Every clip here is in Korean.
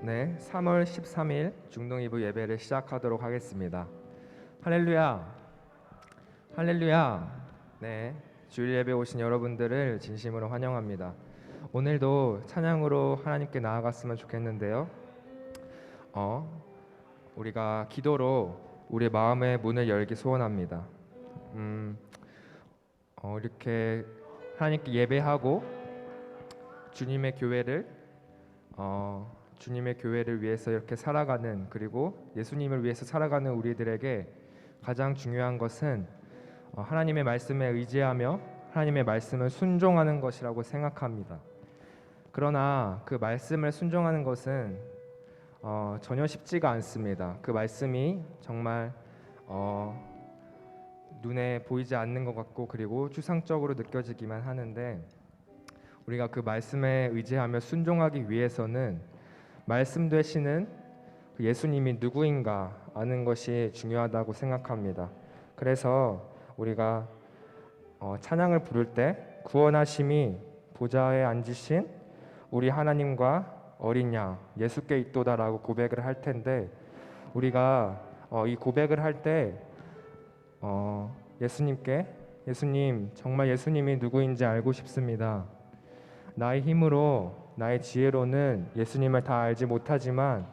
네, 3월 13일 중동 2부 예배를 시작하도록 하겠습니다. 할렐루야, 할렐루야. 네, 주일 예배 오신 여러분들을 진심으로 환영합니다. 오늘도 찬양으로 하나님께 나아갔으면 좋겠는데요. 우리가 기도로 우리 마음의 문을 열기 소원합니다. 이렇게 하나님께 예배하고 주님의 교회를 위해서 이렇게 살아가는, 그리고 예수님을 위해서 살아가는 우리들에게 가장 중요한 것은 하나님의 말씀에 의지하며 하나님의 말씀을 순종하는 것이라고 생각합니다. 그러나 그 말씀을 순종하는 것은 전혀 쉽지가 않습니다. 그 말씀이 정말 눈에 보이지 않는 것 같고, 그리고 추상적으로 느껴지기만 하는데, 우리가 그 말씀에 의지하며 순종하기 위해서는 말씀 되시는 그 예수님이 누구인가 아는 것이 중요하다고 생각합니다. 그래서 우리가 찬양을 부를 때 구원하심이 보좌에 앉으신 우리 하나님과 어린 양 예수께 있도다라고 고백을 할 텐데, 우리가 이 고백을 할 때 예수님, 정말 예수님이 누구인지 알고 싶습니다. 나의 힘으로, 나의 지혜로는 예수님을 다 알지 못하지만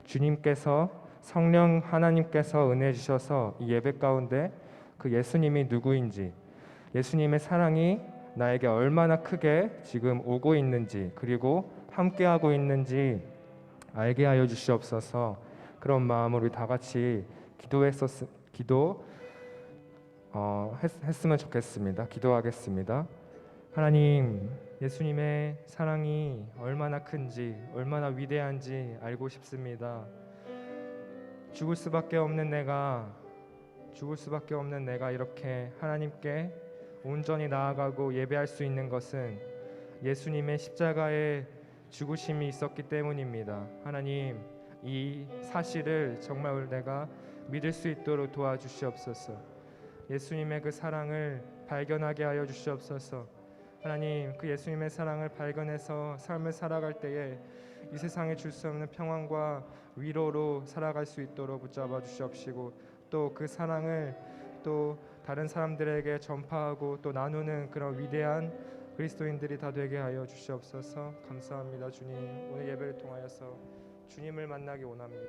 주님께서, 성령 하나님께서 은혜 주셔서 이 예배 가운데 그 예수님이 누구인지, 예수님의 사랑이 나에게 얼마나 크게 지금 오고 있는지, 그리고 함께하고 있는지 알게 하여 주시옵소서. 그런 마음으로 우리 다 같이 했으면 좋겠습니다. 기도하겠습니다. 하나님, 예수님의 사랑이 얼마나 큰지, 얼마나 위대한지 알고 싶습니다. 죽을 수밖에 없는 내가 이렇게 하나님께 온전히 나아가고 예배할 수 있는 것은 예수님의 십자가의 죽으심이 있었기 때문입니다. 하나님, 이 사실을 정말 내가 믿을 수 있도록 도와주시옵소서. 예수님의 그 사랑을 발견하게 하여 주시옵소서. 하나님, 그 예수님의 사랑을 발견해서 삶을 살아갈 때에 이 세상에 줄 수 없는 평안과 위로로 살아갈 수 있도록 붙잡아 주시옵시고, 또 그 사랑을 또 다른 사람들에게 전파하고 또 나누는 그런 위대한 그리스도인들이 다 되게 하여 주시옵소서. 감사합니다. 주님, 오늘 예배를 통하여서 주님을 만나기 원합니다.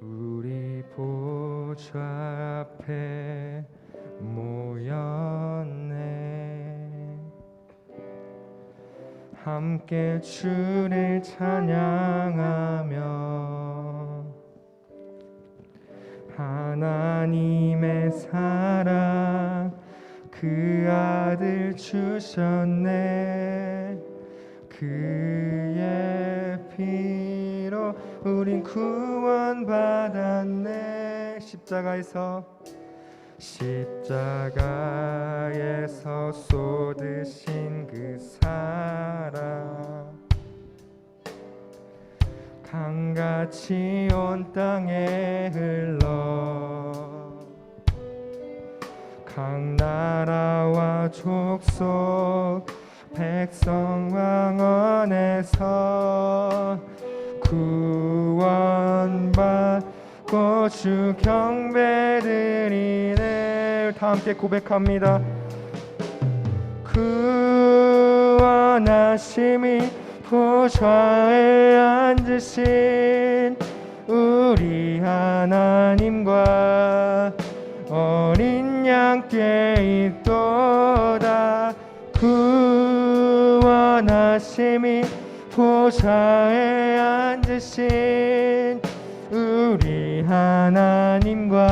우리 보좌 앞에 모였네. 함께 주를 찬양하며 하나님의 사랑 그 아들 주셨네. 그의 피로 우린 구원받았네. 십자가에서 쏟으신 그 사랑 강같이 온 땅에 흘러 각 나라와 족속 백성 왕원에서 구원받고 주 경배드리네. 다 함께 고백합니다. 구원하심이 보좌에 앉으신 우리 하나님과 어린 양께 있도다. 구원하심이 보좌에 앉으신 우리 하나님과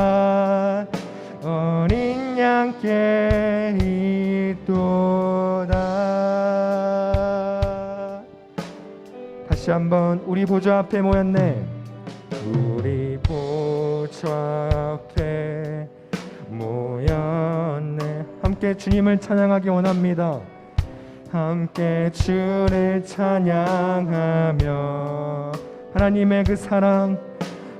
어린 양께 있도다. 다시 한번 우리 보좌 앞에 모였네. 우리 보좌 앞에 모였네. 함께 주님을 찬양하기 원합니다. 함께 주를 찬양하며 하나님의 그 사랑,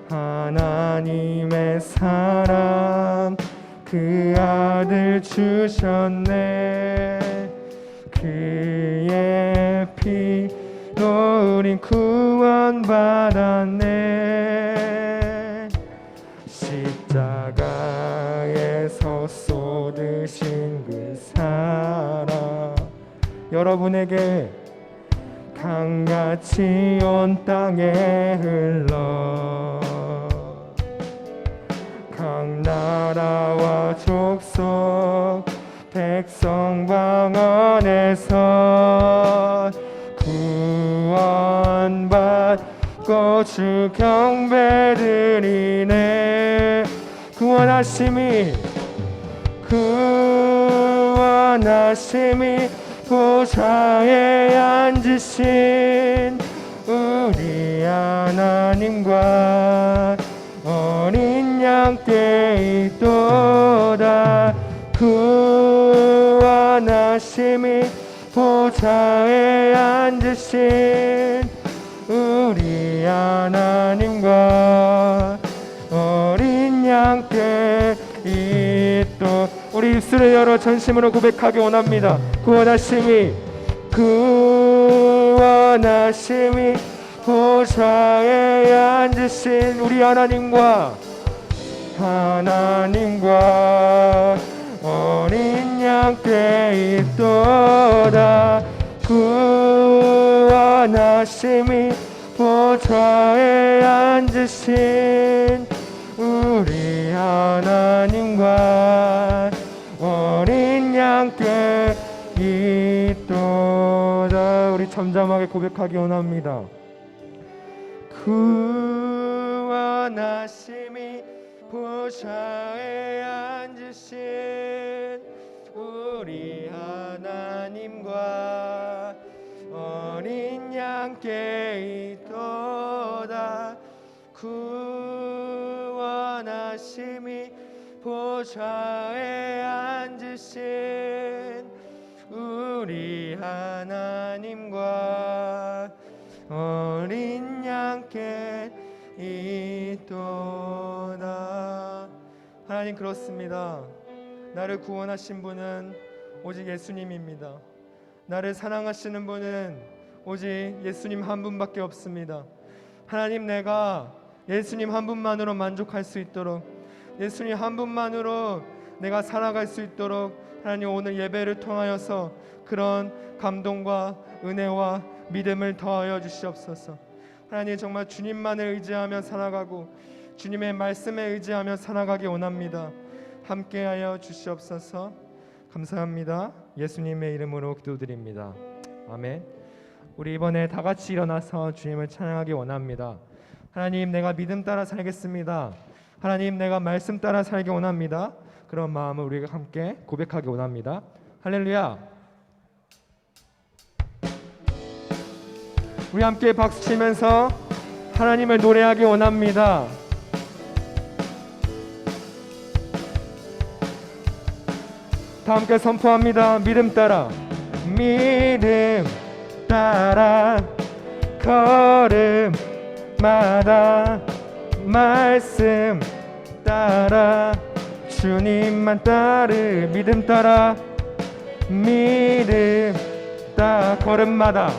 하나님의 사랑, 그 아들 주셨네. 그의 피로 우린 구원받았네. 십자가에서 쏟으신 그 사랑, 여러분에게 강같이 온 땅에 흘러 각 나라와 족속 백성 방언에서 구원받고 주 경배드리네. 구원하심이 보좌에 앉으신 우리 하나님과 어린 양께 있도다. 구원하심이 보좌에 앉으신 우리 하나님과 어린 양께 있도. 우리 입술을 열어 전심으로 고백하기 원합니다. 구원하심이 보좌에 앉으신 우리 하나님과 어린 양께 있도다. 구원하심이 보좌에 앉으신 우리 하나님과 어린 양께 있도다. 우리 잠잠하게 고백하기 원합니다. 구원하심이 보좌에 앉으신 우리 하나님과 어린 양께 있도다. 구원하심이 보좌에 앉으신 우리 하나님과 어린 양께 있도다. 하나님, 그렇습니다. 나를 구원하신 분은 오직 예수님입니다. 나를 사랑하시는 분은 오직 예수님 한 분밖에 없습니다. 하나님, 내가 예수님 한 분만으로 만족할 수 있도록, 예수님 한 분만으로 내가 살아갈 수 있도록 하나님, 오늘 예배를 통하여서 그런 감동과 은혜와 믿음을 더하여 주시옵소서. 하나님, 정말 주님만을 의지하며 살아가고 주님의 말씀에 의지하며 살아가기 원합니다. 함께하여 주시옵소서. 감사합니다. 예수님의 이름으로 기도드립니다. 아멘. 우리 이번에 다 같이 일어나서 주님을 찬양하기 원합니다. 하나님, 내가 믿음 따라 살겠습니다. 하나님, 내가 말씀 따라 살기 원합니다. 그런 마음을 우리가 함께 고백하기 원합니다. 할렐루야. 우리 함께 박수치면서 하나님을 노래하기 원합니다. 다 함께 선포합니다. 믿음 따라, 믿음 따라 걸음마다 말씀 따라 주님만 따르. 믿음 따라, 믿음 따라 걸음마다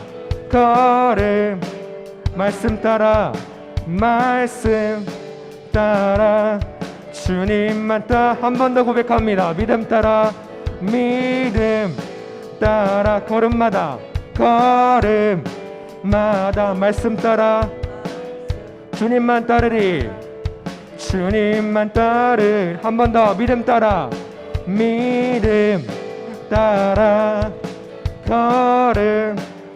걸음 말씀 따라 말씀 따라 주님만 따라. 한 번 더 고백합니다. 믿음 따라, 믿음 따라 걸음마다 걸음마다 말씀 따라 주님만 따르리. 주님만 따르. 한 번 더 믿음 따라, 믿음 따라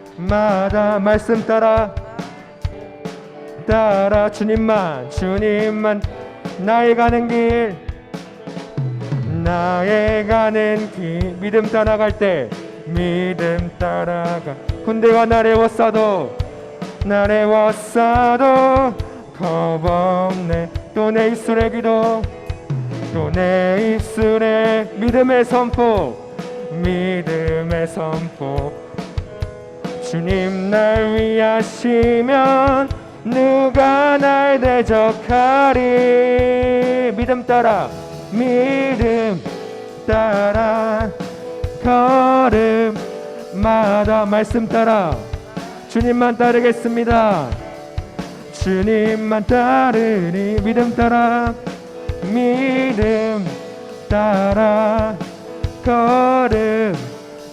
걸음마다 말씀 따라 주님만 나의 가는 길 믿음 따라갈 때 믿음 따라가. 군대가 나를 에워싸도 겁없네. 또 내 입술의 기도 또 내 입술의 믿음의 선포 주님 날 위하시면 누가 날 대적하리. 믿음 따라 믿음 따라 걸음마다 말씀 따라 주님만 따르겠습니다. 주님만 따르리. 믿음 따라 믿음 따라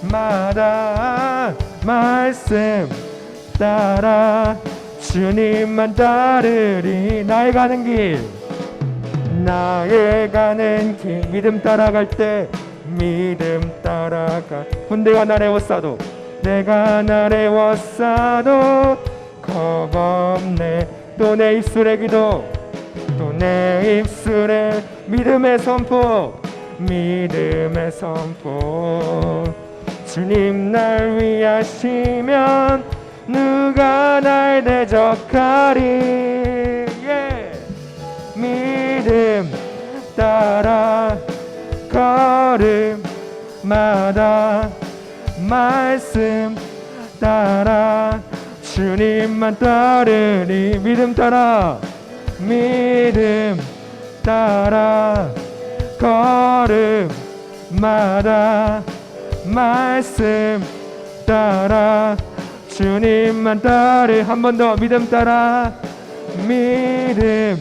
걸음마다 말씀 따라 주님만 따르리. 나의 가는 길 믿음 따라갈 때 믿음 따라가. 군대가 날 에워싸도 내가 날 에워싸도 겁없네. 또 내 입술의 기도 또 내 입술의 믿음의 선포 믿음의 선포. 주님 날 위하시면 누가 날 대적하리. 믿음 따라 걸음마다 말씀 따라 주님만 따르리. 믿음 따라 믿음 따라 걸음마다 말씀 따라 주님만 따르. 한 번 더 믿음 따라 믿음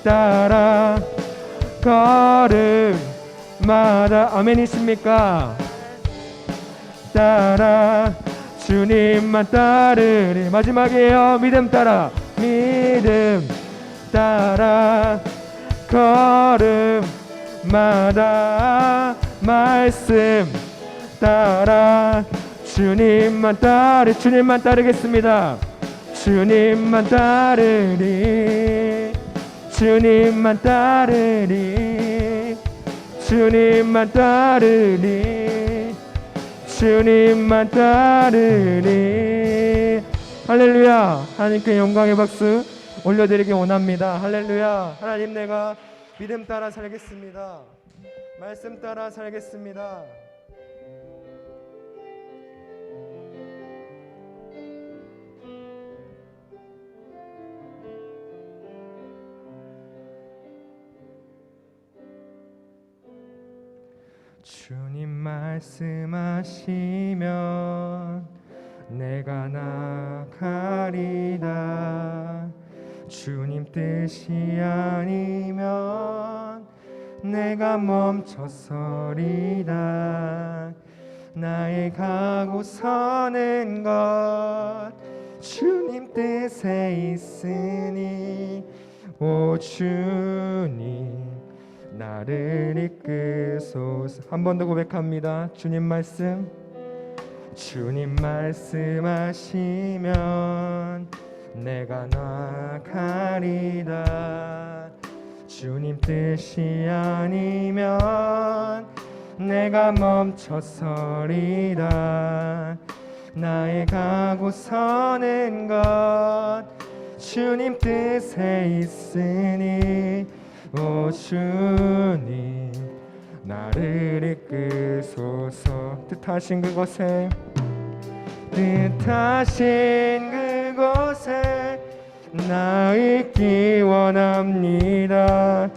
따라 걸음마다. 아멘이십니까? 따라 주님만 따르리. 마지막이에요. 믿음 따라 믿음 따라 걸음마다 말씀 따라 주님만 따르. 주님만 따르겠습니다. 주님만 따르리. 주님만 따르리. 주님만 따르리. 주님만 따르리. 할렐루야. 하나님께 영광의 박수 올려드리기 원합니다. 할렐루야. 하나님, 내가 믿음 따라 살겠습니다. 말씀 따라 살겠습니다. 주님 말씀하시면 내가 나가리다. 주님 뜻이 아니면 내가 멈춰서리다. 나의 가고 서는 것 주님 뜻에 있으니 오 주님 나를 이끄소서. 한 번 더 고백합니다. 주님 말씀하시면 내가 나가리다. 주님 뜻이 아니면 내가 멈춰서리다. 나의 가고 서는 것 주님 뜻에 있으니 오 주님 나를 이끄소서. 뜻하신 그곳에 나 있기 원합니다.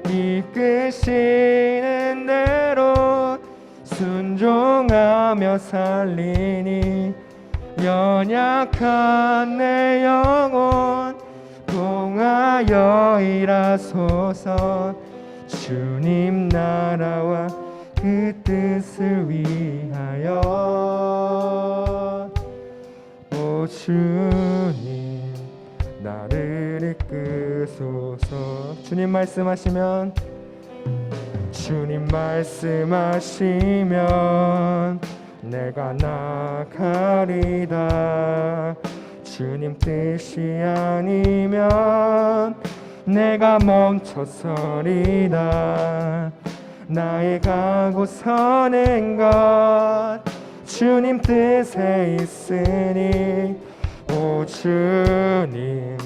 이끄시는 대로 순종하며 살리니 연약한 내 영혼 동하여 일하소서. 주님 나라와 그 뜻을 위하여 오 주님 나를 이끄소서. 주님 말씀하시면 내가 나가리다. 주님 뜻이 아니면 내가 멈춰서리다. 나의 가고 서는 것 주님 뜻에 있으니 오 주님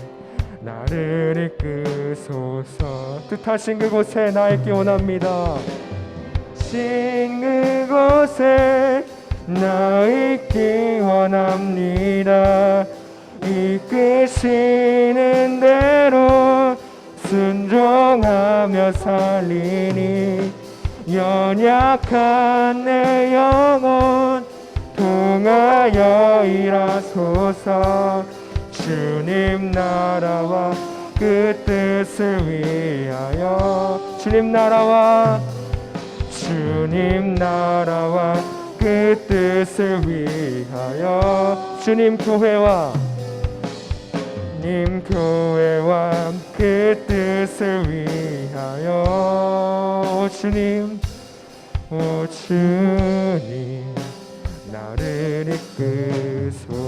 나를 이끄소서. 뜻하신 그곳에 나 있기 원합니다. 신 그곳에 나 있기 원합니다. 이끄시는 대로 순종하며 살리니 연약한 내 영혼 통하여 일하소서. 주님 나라와 그 뜻을 위하여 주님 나라와 그 뜻을 위하여 주님 교회와 그 뜻을 위하여 오 주님 나를 이끄소서.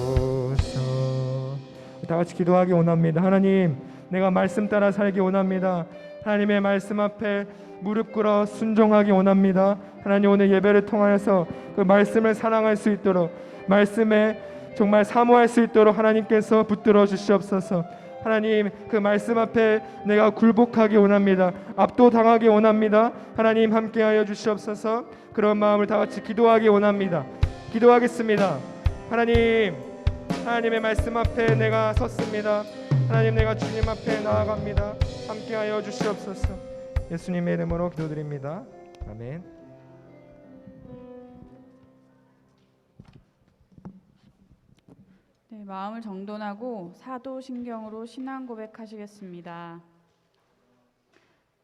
다 같이 기도하기 원합니다. 하나님, 내가 말씀 따라 살기 원합니다. 하나님의 말씀 앞에 무릎 꿇어 순종하기 원합니다. 하나님, 오늘 예배를 통하여서 그 말씀을 사랑할 수 있도록, 말씀에 정말 사모할 수 있도록 하나님께서 붙들어 주시옵소서. 하나님, 그 말씀 앞에 내가 굴복하기 원합니다. 압도당하기 원합니다. 하나님, 함께하여 주시옵소서. 그런 마음을 다 같이 기도하기 원합니다. 기도하겠습니다. 하나님의 말씀 앞에 내가 섰습니다. 하나님, 내가 주님 앞에 나아갑니다. 함께하여 주시옵소서. 예수님의 이름으로 기도드립니다. 아멘. 네, 마음을 정돈하고 사도신경으로 신앙 고백하시겠습니다.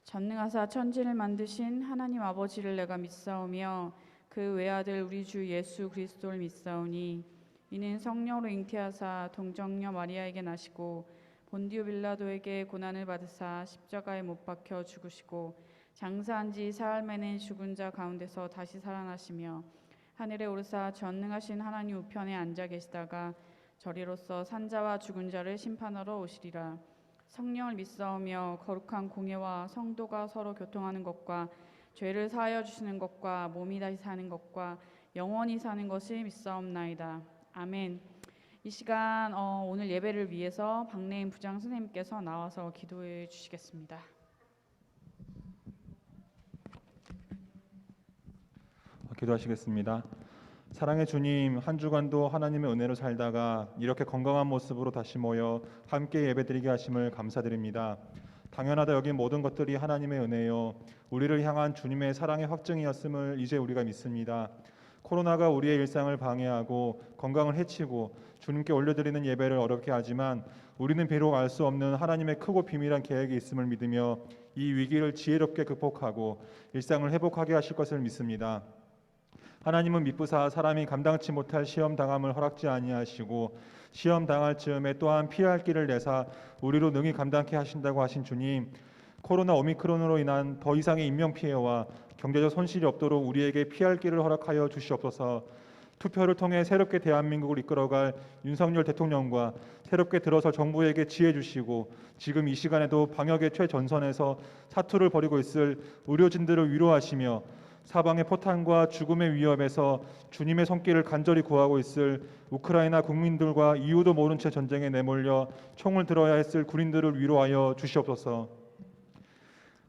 전능하사 천지를 만드신 하나님 아버지를 내가 믿사오며 그 외아들 우리 주 예수 그리스도를 믿사오니 이는 성령으로 잉태하사 동정녀 마리아에게 나시고 본디오 빌라도에게 고난을 받으사 십자가에 못 박혀 죽으시고 장사한 지 사흘 만에 죽은 자 가운데서 다시 살아나시며 하늘에 오르사 전능하신 하나님 우편에 앉아 계시다가 저리로서 산자와 죽은 자를 심판하러 오시리라. 성령을 믿사오며 거룩한 공예와 성도가 서로 교통하는 것과 죄를 사하여 주시는 것과 몸이 다시 사는 것과 영원히 사는 것을 믿사옵나이다. 아멘. 이 시간 오늘 예배를 위해서 박래인 부장 선생님께서 나와서 기도해 주시겠습니다. 기도하시겠습니다. 사랑의 주님, 한 주간도 하나님의 은혜로 살다가 이렇게 건강한 모습으로 다시 모여 함께 예배드리게 하심을 감사드립니다. 당연하다 여긴 모든 것들이 하나님의 은혜요, 우리를 향한 주님의 사랑의 확증이었음을 이제 우리가 믿습니다. 코로나가 우리의 일상을 방해하고 건강을 해치고 주님께 올려드리는 예배를 어렵게 하지만 우리는 비록 알 수 없는 하나님의 크고 비밀한 계획이 있음을 믿으며 이 위기를 지혜롭게 극복하고 일상을 회복하게 하실 것을 믿습니다. 하나님은 미쁘사 사람이 감당치 못할 시험 당함을 허락지 아니하시고 시험 당할 즈음에 또한 피할 길을 내사 우리로 능히 감당케 하신다고 하신 주님, 코로나 오미크론으로 인한 더 이상의 인명피해와 경제적 손실이 없도록 우리에게 피할 길을 허락하여 주시옵소서. 투표를 통해 새롭게 대한민국을 이끌어갈 윤석열 대통령과 새롭게 들어설 정부에게 지혜 주시고 지금 이 시간에도 방역의 최전선에서 사투를 벌이고 있을 의료진들을 위로하시며 사방의 포탄과 죽음의 위협에서 주님의 손길을 간절히 구하고 있을 우크라이나 국민들과 이유도 모른 채 전쟁에 내몰려 총을 들어야 했을 군인들을 위로하여 주시옵소서.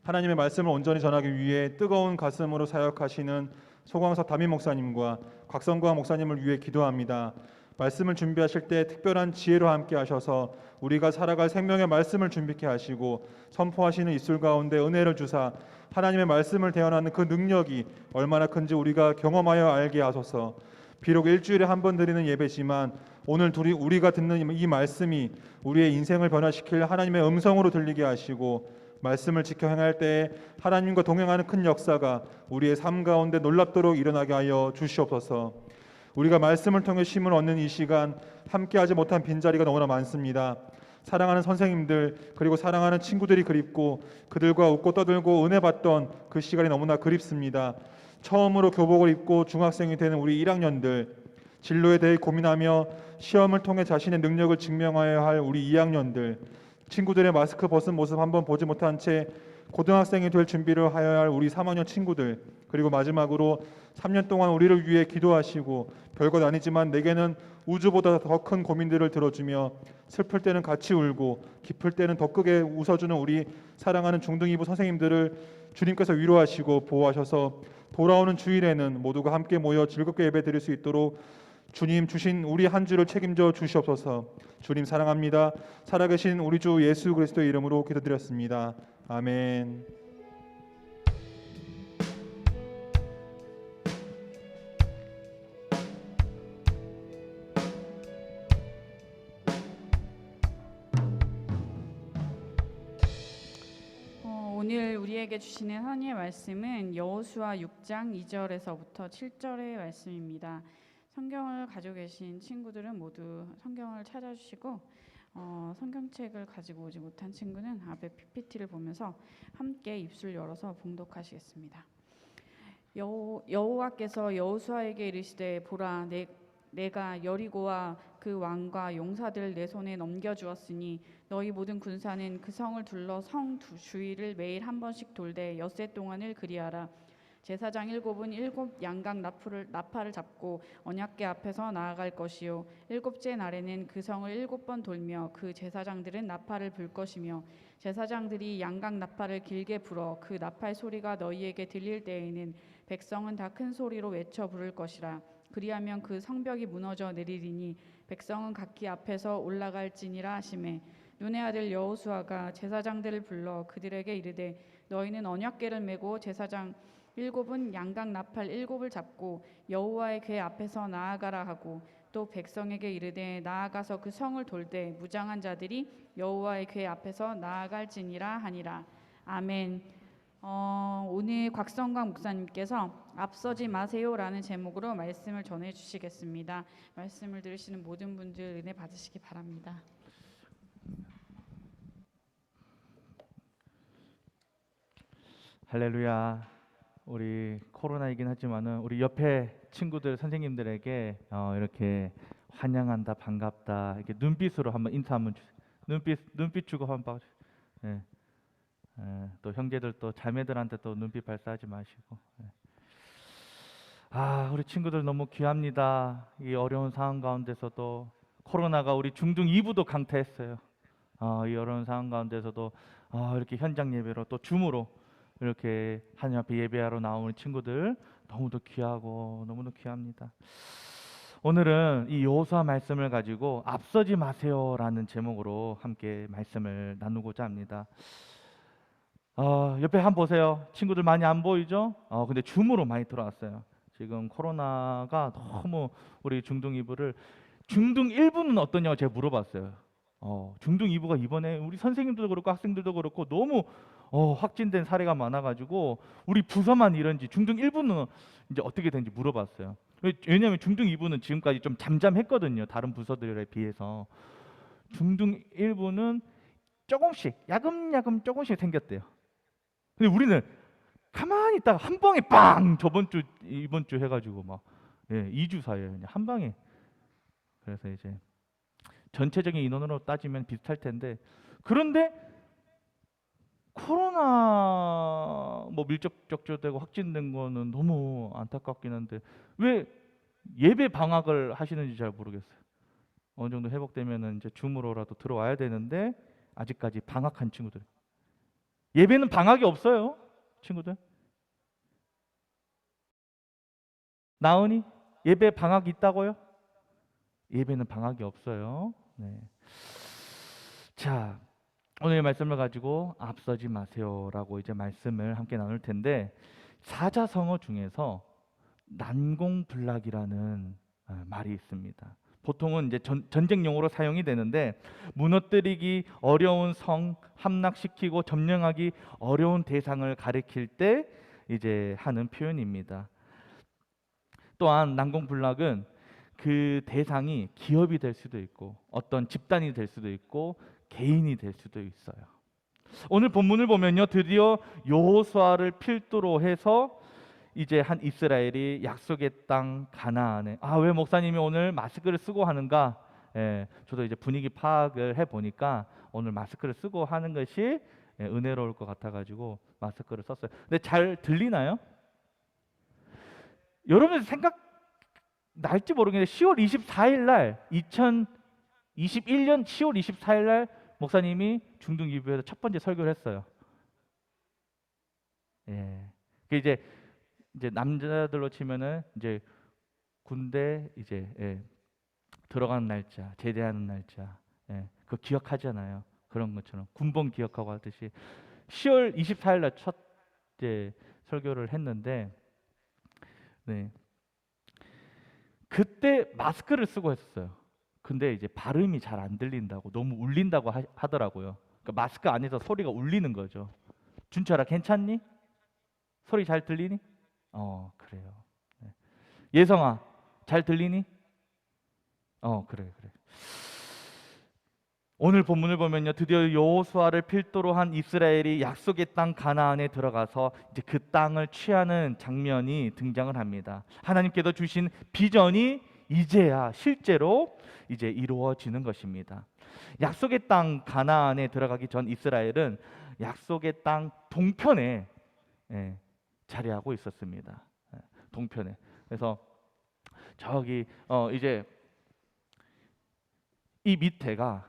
하나님의 말씀을 온전히 전하기 위해 뜨거운 가슴으로 사역하시는 소광석 담임 목사님과 곽성광 목사님을 위해 기도합니다. 말씀을 준비하실 때 특별한 지혜로 함께 하셔서 우리가 살아갈 생명의 말씀을 준비케 하시고 선포하시는 입술 가운데 은혜를 주사 하나님의 말씀을 대언하는 그 능력이 얼마나 큰지 우리가 경험하여 알게 하소서. 비록 일주일에 한 번 드리는 예배지만 오늘 우리가 듣는 이 말씀이 우리의 인생을 변화시킬 하나님의 음성으로 들리게 하시고 말씀을 지켜 행할 때에 하나님과 동행하는 큰 역사가 우리의 삶 가운데 놀랍도록 일어나게 하여 주시옵소서. 우리가 말씀을 통해 쉼을 얻는 이 시간 함께하지 못한 빈자리가 너무나 많습니다. 사랑하는 선생님들 그리고 사랑하는 친구들이 그립고 그들과 웃고 떠들고 은혜 받던 그 시간이 너무나 그립습니다. 처음으로 교복을 입고 중학생이 되는 우리 1학년들, 진로에 대해 고민하며 시험을 통해 자신의 능력을 증명해야 할 우리 2학년들, 친구들의 마스크 벗은 모습 한번 보지 못한 채 고등학생이 될 준비를 하여야 할 우리 3학년 친구들, 그리고 마지막으로 3년 동안 우리를 위해 기도하시고 별것 아니지만 내게는 우주보다 더 큰 고민들을 들어주며 슬플 때는 같이 울고 기쁠 때는 더 크게 웃어주는 우리 사랑하는 중등이부 선생님들을 주님께서 위로하시고 보호하셔서 돌아오는 주일에는 모두가 함께 모여 즐겁게 예배드릴 수 있도록 주님 주신 우리 한 주를 책임져 주시옵소서. 주님 사랑합니다. 살아계신 우리 주 예수 그리스도의 이름으로 기도드렸습니다. 아멘. 오늘 우리에게 주시는 하나님의 말씀은 여호수아 6장 2절에서부터 7절의 말씀입니다. 성경을 가지고 계신 친구들은 모두 성경을 찾아주시고 성경책을 가지고 오지 못한 친구는 앞에 PPT를 보면서 함께 입술 열어서 봉독하시겠습니다. 여호와께서 여호수아에게 이르시되 보라 내가 여리고와 그 왕과 용사들 내 손에 넘겨주었으니 너희 모든 군사는 그 성을 둘러 성 주위를 매일 한 번씩 돌되 엿새 동안을 그리하라. 제사장 7은 7 양각 나팔을 잡고 언약궤 앞에서 나아갈 것이요 7째 날에는 그 성을 7번 돌며 그 제사장들은 나팔을 불 것이며 제사장들이 양각 나팔을 길게 불어 그 나팔 소리가 너희에게 들릴 때에는 백성은 다 큰 소리로 외쳐 부를 것이라. 그리하면 그 성벽이 무너져 내리리니 백성은 각기 앞에서 올라갈지니라 하시매 눈의 아들 여호수아가 제사장들을 불러 그들에게 이르되 너희는 언약궤를 메고 제사장 7은 양각 나팔 7을 잡고 여호와의 궤 앞에서 나아가라 하고 또 백성에게 이르되 나아가서 그 성을 돌되 무장한 자들이 여호와의 궤 앞에서 나아갈지니라 하니라. 아멘. 오늘 곽성광 목사님께서 앞서지 마세요라는 제목으로 말씀을 전해 주시겠습니다. 말씀을 들으시는 모든 분들 은혜 받으시기 바랍니다. 할렐루야. 우리 코로나이긴 하지만은 우리 옆에 친구들 선생님들에게 이렇게 환영한다, 반갑다 이렇게 눈빛으로 한번 인사 한번 주세요. 눈빛 주고 한번 봐주세요. 네. 또 형제들 또 자매들한테 또 눈빛 발사하지 마시고. 우리 친구들 너무 귀합니다. 이 어려운 상황 가운데서도 코로나가 우리 중등 2부도 강퇴했어요. 이 어려운 상황 가운데서도 이렇게 현장 예배로 또 줌으로 이렇게 하나님 앞에 예배하러 나오는 친구들 너무도 귀하고 너무도 귀합니다. 오늘은 이 여호수아 말씀을 가지고 앞서지 마세요라는 제목으로 함께 말씀을 나누고자 합니다. 옆에 한번 보세요. 친구들 많이 안 보이죠? 근데 줌으로 많이 들어왔어요. 지금 코로나가 너무 우리 중등 2부를 중등 1부는 어떠냐고 제가 물어봤어요. 중등 2부가 이번에 우리 선생님들도 그렇고 학생들도 그렇고 너무 확진된 사례가 많아가지고 우리 부서만 이런지 중등 1부는 이제 어떻게 되는지 물어봤어요. 왜냐하면 중등 2부는 지금까지 좀 잠잠했거든요. 다른 부서들에 비해서. 중등 1부는 조금씩 야금야금 조금씩 생겼대요. 근데 우리는 가만히 있다가 한 방에 빵 이번 주 해가지고 막 2주 사이에 그냥 한 방에. 그래서 이제 전체적인 인원으로 따지면 비슷할 텐데 그런데 코로나 뭐 밀접 접촉되고 확진된 거는 너무 안타깝긴 한데 왜 예배 방학을 하시는지 잘 모르겠어요. 어느 정도 회복되면은 이제 줌으로라도 들어와야 되는데 아직까지 방학한 친구들. 예배는 방학이 없어요, 친구들. 나은이 예배 방학이 있다고요? 예배는 방학이 없어요. 네. 자, 오늘 말씀을 가지고 앞서지 마세요라고 이제 말씀을 함께 나눌 텐데 사자성어 중에서 난공불락이라는 말이 있습니다. 보통은 이제 전쟁 용어로 사용이 되는데 무너뜨리기 어려운 성, 함락시키고 점령하기 어려운 대상을 가리킬 때 이제 하는 표현입니다. 또한 난공불락은 그 대상이 기업이 될 수도 있고 어떤 집단이 될 수도 있고 개인이 될 수도 있어요. 오늘 본문을 보면요, 드디어 여호수아를 필두로 해서 이제 한 이스라엘이 약속의 땅 가나안에 왜 목사님이 오늘 마스크를 쓰고 하는가? 저도 이제 분위기 파악을 해 보니까 오늘 마스크를 쓰고 하는 것이 은혜로울 것 같아가지고 마스크를 썼어요. 근데 잘 들리나요? 여러분 생각 날지 모르겠는데 10월 24일 날 2021년 10월 24일 날 목사님이 중등기부에서 첫 번째 설교를 했어요. 예. 그 이제 남자들로 치면은 이제 군대 이제 들어가는 날짜, 제대하는 날짜, 그거 기억하잖아요. 그런 것처럼 군번 기억하고 하듯이 10월 24일 날 첫 설교를 했는데, 네. 그때 마스크를 쓰고 했었어요. 근데 이제 발음이 잘 안 들린다고, 너무 울린다고 하더라고요. 그러니까 마스크 안에서 소리가 울리는 거죠. 준철아 괜찮니? 소리 잘 들리니? 그래요. 네. 예성아 잘 들리니? 그래. 오늘 본문을 보면요, 드디어 여호수아를 필두로 한 이스라엘이 약속의 땅 가나안에 들어가서 이제 그 땅을 취하는 장면이 등장을 합니다. 하나님께서 주신 비전이 이제야 실제로 이제 이루어지는 것입니다. 약속의 땅 가나안에 들어가기 전 이스라엘은 약속의 땅 동편에 자리하고 있었습니다. 동편에. 그래서 저기 이제 이 밑에가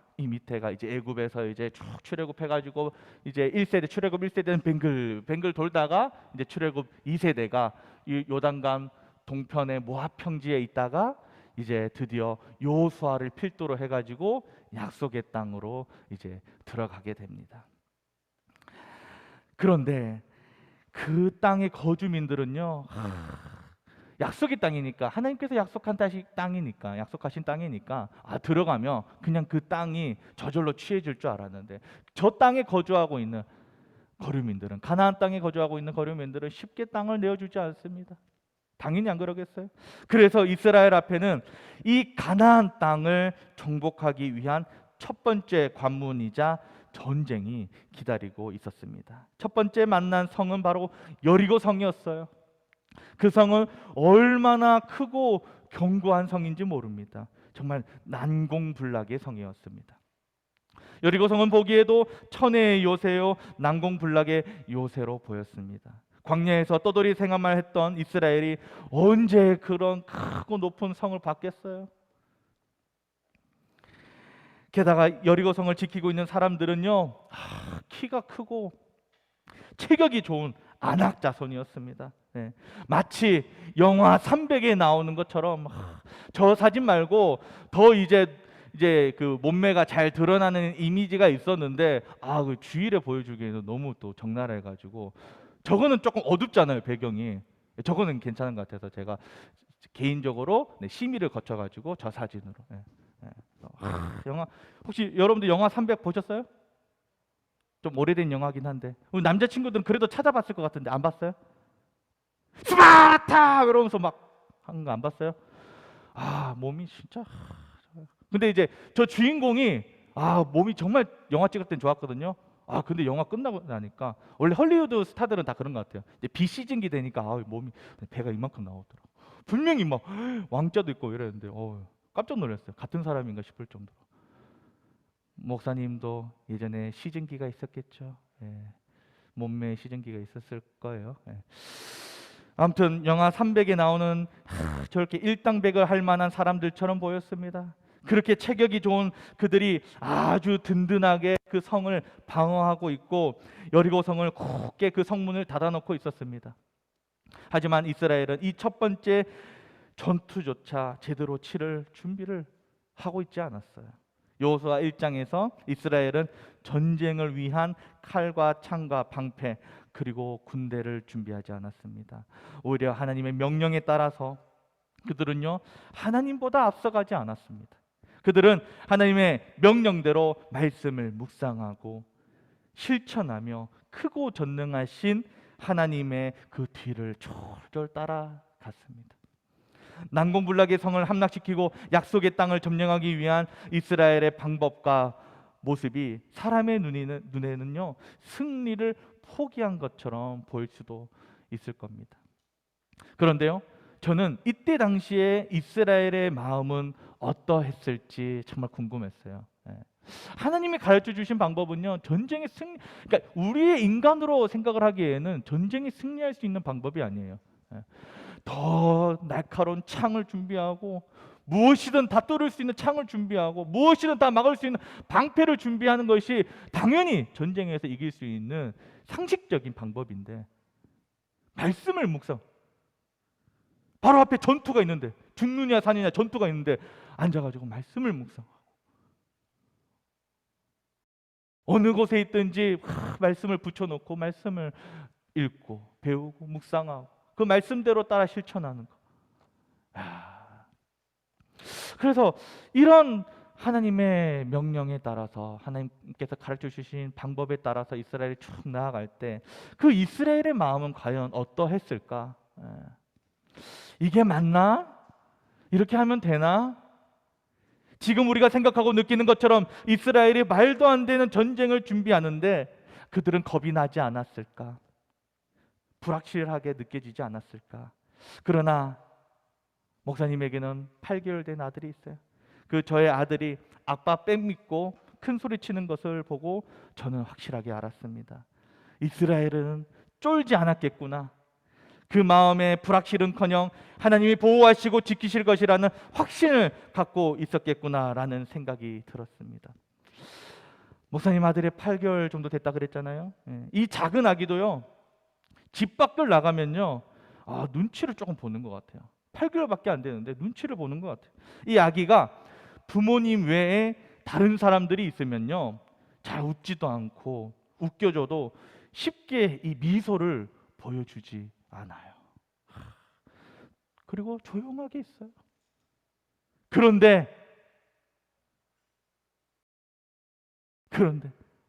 이제 애굽에서 이제 쭉 출애굽해 가지고 이제 1세대 출애굽 1세대는 뱅글 돌다가 이제 출애굽 2세대가 이 요단강 동편의 모압 평지에 있다가 이제 드디어 여호수아를 필두로 해 가지고 약속의 땅으로 이제 들어가게 됩니다. 그런데 그 땅의 거주민들은요, 약속의 땅이니까, 하나님께서 약속하신 땅이니까 들어가면 그냥 그 땅이 저절로 취해질 줄 알았는데, 저 땅에 거주하고 있는 거류민들은, 가나안 땅에 거주하고 있는 거류민들은 쉽게 땅을 내어주지 않습니다. 당연히 안 그러겠어요? 그래서 이스라엘 앞에는 이 가나안 땅을 정복하기 위한 첫 번째 관문이자 전쟁이 기다리고 있었습니다. 첫 번째 만난 성은 바로 여리고 성이었어요. 그 성은 얼마나 크고 견고한 성인지 모릅니다. 정말 난공불락의 성이었습니다. 여리고 성은 보기에도 천혜의 요새요, 난공불락의 요새로 보였습니다. 광야에서 떠돌이 생활만 했던 이스라엘이 언제 그런 크고 높은 성을 봤겠어요? 게다가 여리고 성을 지키고 있는 사람들은요, 키가 크고 체격이 좋은 안악 자손이었습니다. 마치 영화 300에 나오는 것처럼 저 사진 말고 더 이제 그 몸매가 잘 드러나는 이미지가 있었는데 그 주일에 보여주기에는 너무 또 적나라해가지고, 저거는 조금 어둡잖아요, 배경이. 저거는 괜찮은 것 같아서 제가 개인적으로 심의를 거쳐가지고 저 사진으로. 영화 혹시 여러분들 영화 300 보셨어요? 좀 오래된 영화긴 한데 우리 남자친구들은 그래도 찾아봤을 것 같은데 안 봤어요? 스파르타! 그러면서 막 한 거 안 봤어요? 몸이 진짜. 근데 이제 저 주인공이 몸이 정말 영화 찍을 땐 좋았거든요. 근데 영화 끝나고 나니까, 원래 헐리우드 스타들은 다 그런 것 같아요. 이제 비시즌기 되니까 몸이, 배가 이만큼 나오더라고. 분명히 막 왕자도 있고 이랬는데 깜짝 놀랐어요. 같은 사람인가 싶을 정도로. 목사님도 예전에 시즌기가 있었겠죠. 몸매 시즌기가 있었을 거예요. 아무튼 영화 300에 나오는 저렇게 일당백을 할 만한 사람들처럼 보였습니다. 그렇게 체격이 좋은 그들이 아주 든든하게 그 성을 방어하고 있고, 여리고 성을 굳게 그 성문을 닫아놓고 있었습니다. 하지만 이스라엘은 이 첫 번째 전투조차 제대로 치를 준비를 하고 있지 않았어요. 여호수아 1장에서 이스라엘은 전쟁을 위한 칼과 창과 방패 그리고 군대를 준비하지 않았습니다. 오히려 하나님의 명령에 따라서 그들은요, 하나님보다 앞서가지 않았습니다. 그들은 하나님의 명령대로 말씀을 묵상하고 실천하며 크고 전능하신 하나님의 그 뒤를 졸졸 따라갔습니다. 난공불락의 성을 함락시키고 약속의 땅을 점령하기 위한 이스라엘의 방법과 모습이 사람의 눈에는요, 승리를 포기한 것처럼 보일 수도 있을 겁니다. 그런데요, 저는 이때 당시에 이스라엘의 마음은 어떠했을지 정말 궁금했어요. 하나님이 가르쳐 주신 방법은요, 전쟁의 승리, 그러니까 우리의 인간으로 생각을 하기에는 전쟁이 승리할 수 있는 방법이 아니에요. 예. 더 날카로운 창을 준비하고 무엇이든 다 뚫을 수 있는 창을 준비하고 무엇이든 다 막을 수 있는 방패를 준비하는 것이 당연히 전쟁에서 이길 수 있는 상식적인 방법인데, 말씀을 묵상, 바로 앞에 전투가 있는데, 죽느냐 사느냐 전투가 있는데 앉아가지고 말씀을 묵상하고, 어느 곳에 있든지 말씀을 붙여놓고 말씀을 읽고 배우고 묵상하고 그 말씀대로 따라 실천하는 거. 그래서 이런 하나님의 명령에 따라서, 하나님께서 가르쳐 주신 방법에 따라서 이스라엘이 쭉 나아갈 때 그 이스라엘의 마음은 과연 어떠했을까? 이게 맞나? 이렇게 하면 되나? 지금 우리가 생각하고 느끼는 것처럼 이스라엘이 말도 안 되는 전쟁을 준비하는데 그들은 겁이 나지 않았을까? 불확실하게 느껴지지 않았을까? 그러나 목사님에게는 8개월 된 아들이 있어요. 그 저의 아들이 아빠 뺑 믿고 큰 소리 치는 것을 보고 저는 확실하게 알았습니다. 이스라엘은 쫄지 않았겠구나. 그 마음에 불확실은커녕 하나님이 보호하시고 지키실 것이라는 확신을 갖고 있었겠구나라는 생각이 들었습니다. 목사님 아들이 8개월 정도 됐다 그랬잖아요. 이 작은 아기도요, 집 밖을 나가면요, 눈치를 조금 보는 것 같아요. 8개월밖에 안 되는데 눈치를 보는 것 같아요. 이 아기가 부모님 외에 다른 사람들이 있으면요, 잘 웃지도 않고 웃겨줘도 쉽게 이 미소를 보여주지 않아요. 그리고 조용하게 있어요. 그런데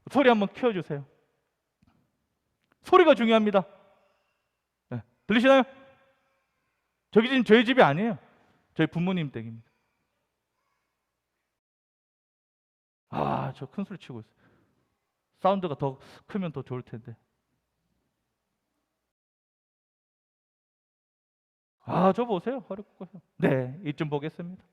소리 한번 키워주세요. 소리가 중요합니다. 네, 들리시나요? 저기 지금 저희 집이 아니에요. 저희 부모님 댁입니다. 저 큰 소리 치고 있어요. 사운드가 더 크면 더 좋을 텐데. 저 보세요. 허리 꺾어요. 네, 이쯤 보겠습니다.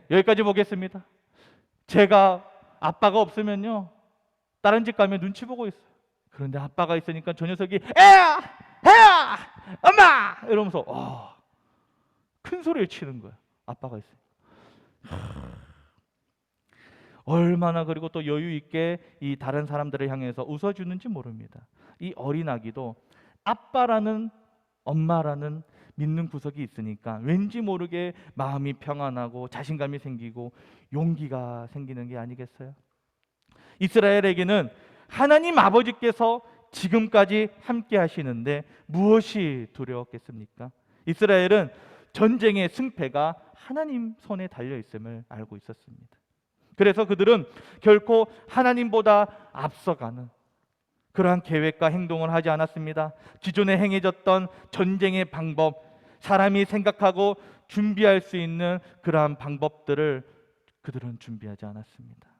여기까지 보겠습니다. 제가 아빠가 없으면요, 다른 집 가면 눈치 보고 있어요. 그런데 아빠가 있으니까 저 녀석이 애야! 애야! 엄마! 이러면서 큰 소리를 치는 거예요. 아빠가 있으니까. 얼마나 그리고 또 여유 있게 이 다른 사람들을 향해서 웃어주는지 모릅니다. 이 어린 아기도 아빠라는, 엄마라는 믿는 구석이 있으니까 왠지 모르게 마음이 평안하고 자신감이 생기고 용기가 생기는 게 아니겠어요? 이스라엘에게는 하나님 아버지께서 지금까지 함께 하시는데 무엇이 두려웠겠습니까? 이스라엘은 전쟁의 승패가 하나님 손에 달려 있음을 알고 있었습니다. 그래서 그들은 결코 하나님보다 앞서가는 그러한 계획과 행동을 하지 않았습니다. 기존에 행해졌던 전쟁의 방법, 사람이 생각하고 준비할 수 있는 그러한 방법들을 그들은 준비하지 않았습니다.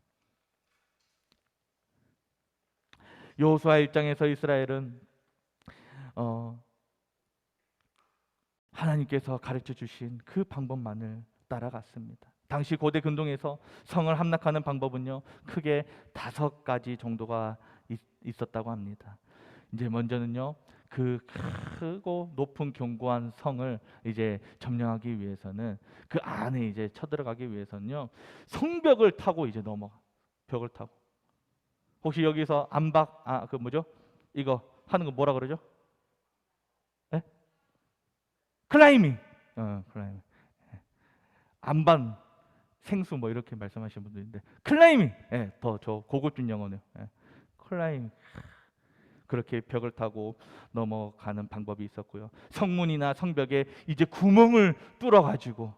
여호수아 1장에서 이스라엘은 하나님께서 가르쳐 주신 그 방법만을 따라갔습니다. 당시 고대 근동에서 성을 함락하는 방법은요, 크게 5가지 정도가 있었다고 합니다. 이제 먼저는요, 그 크고 높은 견고한 성을 이제 점령하기 위해서는, 그 안에 이제 쳐들어가기 위해서는요, 성벽을 타고 이제 넘어가. 벽을 타고. 혹시 여기서 암박, 그 뭐죠? 이거 하는 거 뭐라 그러죠? 네? 클라이밍. 클라이밍. 안반 생수 뭐 이렇게 말씀하시는 분들인데, 클라이밍. 더 저 고급진 영어네요. 클라이밍. 그렇게 벽을 타고 넘어가는 방법이 있었고요. 성문이나 성벽에 이제 구멍을 뚫어 가지고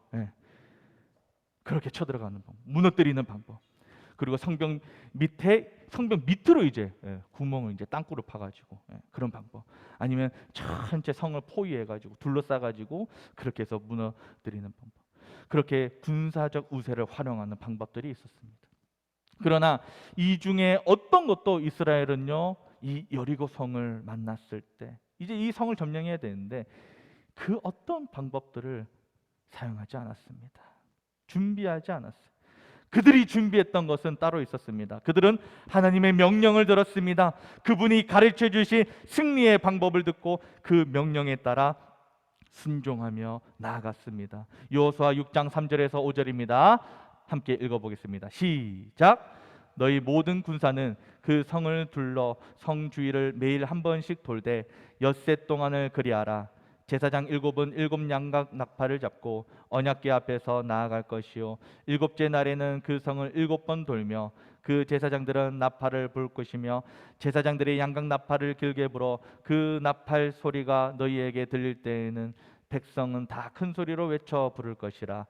그렇게 쳐들어가는 방법, 무너뜨리는 방법. 그리고 성벽 밑으로 이제 구멍을 이제 땅굴을 파가지고 그런 방법. 아니면 전체 성을 포위해가지고 둘러싸가지고 그렇게 해서 무너뜨리는 방법. 그렇게 군사적 우세를 활용하는 방법들이 있었습니다. 그러나 이 중에 어떤 것도 이스라엘은요, 이 여리고 성을 만났을 때 이제 이 성을 점령해야 되는데 그 어떤 방법들을 사용하지 않았습니다. 준비하지 않았어요. 그들이 준비했던 것은 따로 있었습니다. 그들은 하나님의 명령을 들었습니다. 그분이 가르쳐 주신 승리의 방법을 듣고 그 명령에 따라 순종하며 나아갔습니다. 여호수아 6장 3절에서 5절입니다. 함께 읽어보겠습니다. 시작. 너희 모든 군사는 그 성을 둘러 성 주위를 매일 한 번씩 돌되 엿새 동안을 그리하라. 제사장 7은 7 양각 나팔을 잡고 언약궤 앞에서 나아갈 것이요 7째 날에는 그 성을 7번 돌며 그 제사장들은 나팔을 불 것이며 제사장들이 양각 나팔을 길게 불어 그 나팔 소리가 너희에게 들릴 때에는 백성은 다 큰 소리로 외쳐 부를 것이라.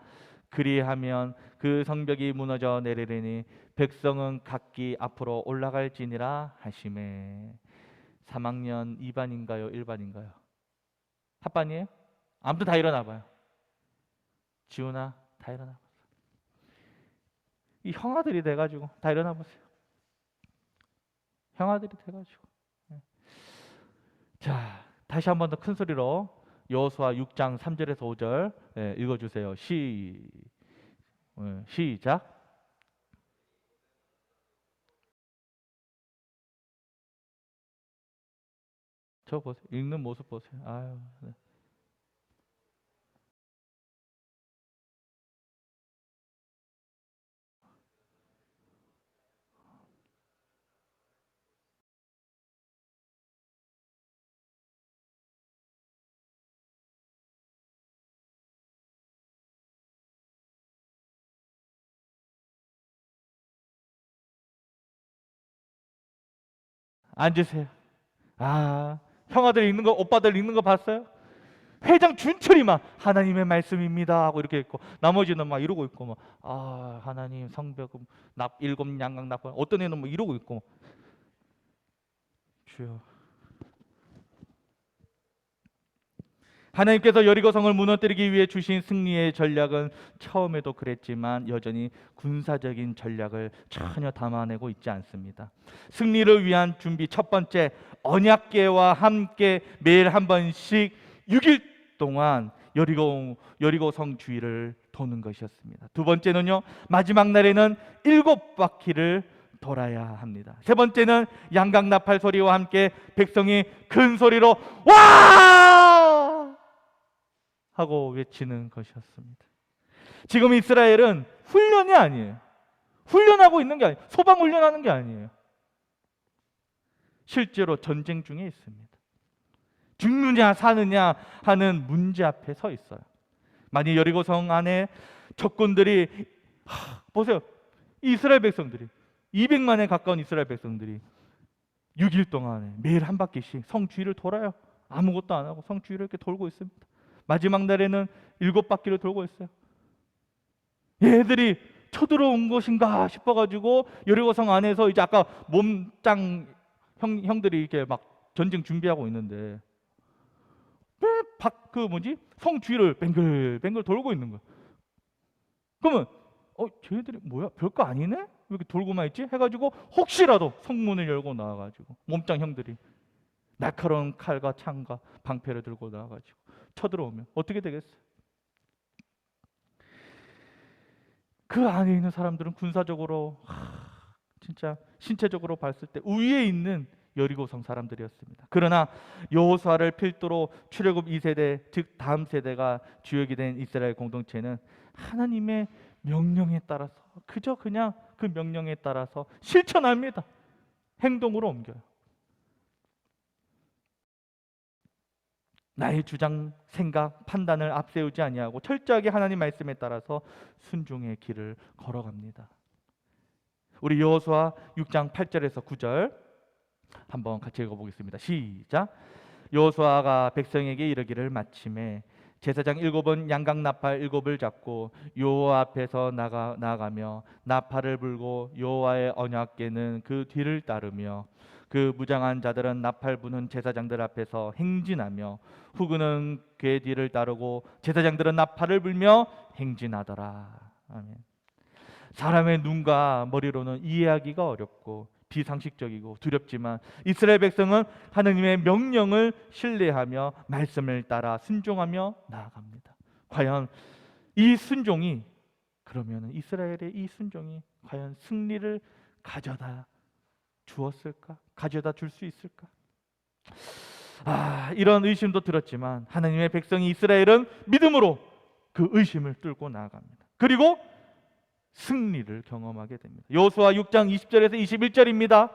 그리하면 그 성벽이 무너져 내리리니 백성은 각기 앞으로 올라갈지니라 하시매. 3학년 2반인가요? 1반인가요? 합반이에요? 아무튼 다 일어나 봐요. 지훈아, 다 일어나 보세요. 이 형아들이 돼가지고 다 일어나 보세요. 형아들이 돼가지고. 자, 다시 한 번 더 큰 소리로 여호수아 6장 3절에서 5절 읽어주세요. 시작. 저 보세요. 읽는 모습 보세요. 아유. 네. 앉으세요. 아, 형아들 읽는 거, 오빠들 읽는 거 봤어요? 회장 준철이 막 하나님의 말씀입니다 하고 이렇게 있고 나머지는 막 이러고 있고 막 하나님 성벽은 일곱 양각 나팔 어떤 애는 뭐 이러고 있고 주여. 하나님께서 여리고성을 무너뜨리기 위해 주신 승리의 전략은 처음에도 그랬지만 여전히 군사적인 전략을 전혀 담아내고 있지 않습니다. 승리를 위한 준비 첫 번째, 언약궤와 함께 매일 한 번씩 6일 동안 여리고성 주위를 도는 것이었습니다. 두 번째는요, 마지막 날에는 7바퀴를 돌아야 합니다. 세 번째는 양각 나팔 소리와 함께 백성이 큰 소리로 와! 하고 외치는 것이었습니다. 지금 이스라엘은 훈련이 아니에요. 훈련하고 있는 게 아니에요. 소방 훈련하는 게 아니에요. 실제로 전쟁 중에 있습니다. 죽느냐 사느냐 하는 문제 앞에 서 있어요. 만약 여리고성 안에 적군들이 보세요. 이스라엘 백성들이 200만에 가까운 이스라엘 백성들이 6일 동안에 매일 한 바퀴씩 성 주위를 돌아요. 아무것도 안 하고 성 주위를 이렇게 돌고 있습니다. 마지막 날에는 7바퀴를 돌고 있어요. 얘들이 쳐들어온 것인가 싶어가지고 여리고성 안에서 이제 아까 몸짱 형들이 이렇게 막 전쟁 준비하고 있는데 왜 성 주위를 뱅글뱅글 돌고 있는 거야. 그러면 쟤네들이 뭐야? 별거 아니네? 왜 이렇게 돌고만 있지? 해가지고 혹시라도 성문을 열고 나와가지고 몸짱 형들이 날카로운 칼과 창과 방패를 들고 나와가지고 쳐들어오면 어떻게 되겠어요? 그 안에 있는 사람들은 군사적으로 진짜 신체적으로 봤을 때 우위에 있는 여리고성 사람들이었습니다. 그러나 여호수아를 필두로 출애굽 2세대 즉 다음 세대가 주역이 된 이스라엘 공동체는 하나님의 명령에 따라서 그냥 그 명령에 따라서 실천합니다. 행동으로 옮겨요. 나의 주장, 생각, 판단을 앞세우지 아니하고 철저하게 하나님 말씀에 따라서 순종의 길을 걸어갑니다. 우리 여호수아 6장 8절에서 9절 한번 같이 읽어보겠습니다. 시작. 여호수아가 백성에게 이르기를 마침에 제사장 7은 양각 나팔 7을 잡고 여호와 앞에서 나가며 나팔을 불고 여호와의 언약궤는 그 뒤를 따르며 그 무장한 자들은 나팔 부는 제사장들 앞에서 행진하며 후군은 궤 뒤를 따르고 제사장들은 나팔을 불며 행진하더라. 아멘. 사람의 눈과 머리로는 이해하기가 어렵고 비상식적이고 두렵지만 이스라엘 백성은 하나님의 명령을 신뢰하며 말씀을 따라 순종하며 나아갑니다. 과연 이 순종이 그러면 이스라엘의 이 순종이 과연 승리를 가져다 주었을까? 가져다 줄 수 있을까? 이런 의심도 들었지만 하나님의 백성이 이스라엘은 믿음으로 그 의심을 뚫고 나아갑니다. 그리고 승리를 경험하게 됩니다. 여호수아 6장 20절에서 21절입니다.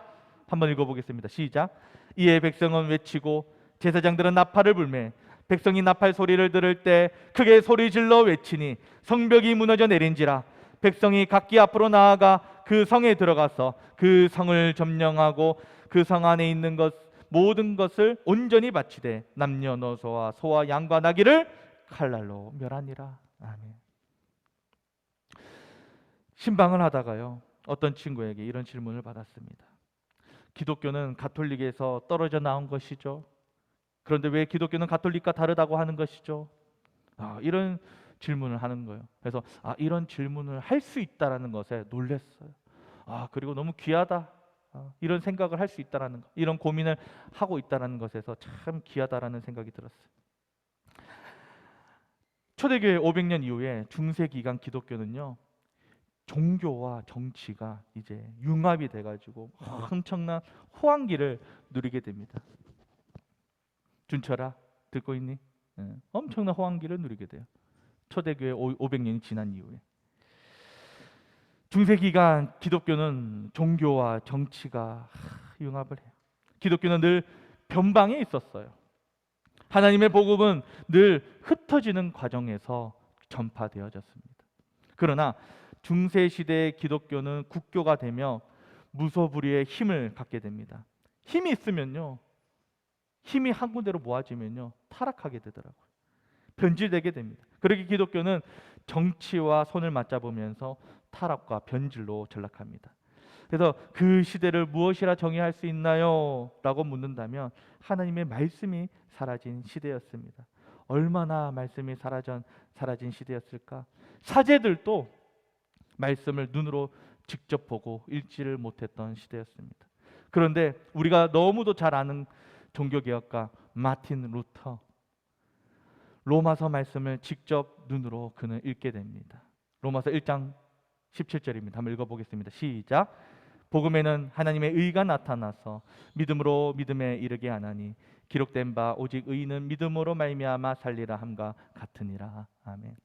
한번 읽어보겠습니다. 시작. 이에 백성은 외치고 제사장들은 나팔을 불매 백성이 나팔 소리를 들을 때 크게 소리질러 외치니 성벽이 무너져 내린지라. 백성이 각기 앞으로 나아가 그 성에 들어가서 그 성을 점령하고 그 성 안에 있는 것 모든 것을 온전히 바치되 남녀노소와 소와 양과 나귀를 칼날로 멸하니라. 아멘. 신방을 하다가요, 어떤 친구에게 이런 질문을 받았습니다. 기독교는 가톨릭에서 떨어져 나온 것이죠. 그런데 왜 기독교는 가톨릭과 다르다고 하는 것이죠? 이런 질문을 하는 거예요. 그래서 이런 질문을 할 수 있다라는 것에 놀랐어요. 그리고 너무 귀하다. 이런 생각을 할 수 있다라는 것, 이런 고민을 하고 있다라는 것에서 참 귀하다라는 생각이 들었어요. 초대교회 500년 이후에 중세기간 기독교는요, 종교와 정치가 이제 융합이 돼가지고 엄청난 호황기를 누리게 됩니다. 준철아, 듣고 있니? 엄청난 호황기를 누리게 돼요. 초대교회 500년이 지난 이후에. 중세기간 기독교는 종교와 정치가 융합을 해요. 기독교는 늘 변방에 있었어요. 하나님의 복음은 늘 흩어지는 과정에서 전파되어졌습니다. 그러나 중세시대의 기독교는 국교가 되며 무소불위의 힘을 갖게 됩니다. 힘이 있으면요, 힘이 한 군데로 모아지면요, 타락하게 되더라고요. 변질되게 됩니다. 그렇게 기독교는 정치와 손을 맞잡으면서 타락과 변질로 전락합니다. 그래서 그 시대를 무엇이라 정의할 수 있나요? 라고 묻는다면 하나님의 말씀이 사라진 시대였습니다. 얼마나 말씀이 사라진 시대였을까? 사제들도 말씀을 눈으로 직접 보고 읽지를 못했던 시대였습니다. 그런데 우리가 너무도 잘 아는 종교개혁가 마틴 루터, 로마서 말씀을 직접 눈으로 그는 읽게 됩니다. 로마서 1장 17절입니다. 한번 읽어보겠습니다. 시작. 복음에는 하나님의 의가 나타나서 믿음으로 믿음에 이르게 하나니 기록된 바 오직 의인은 믿음으로 말미암아 살리라 함과 같으니라. 아멘.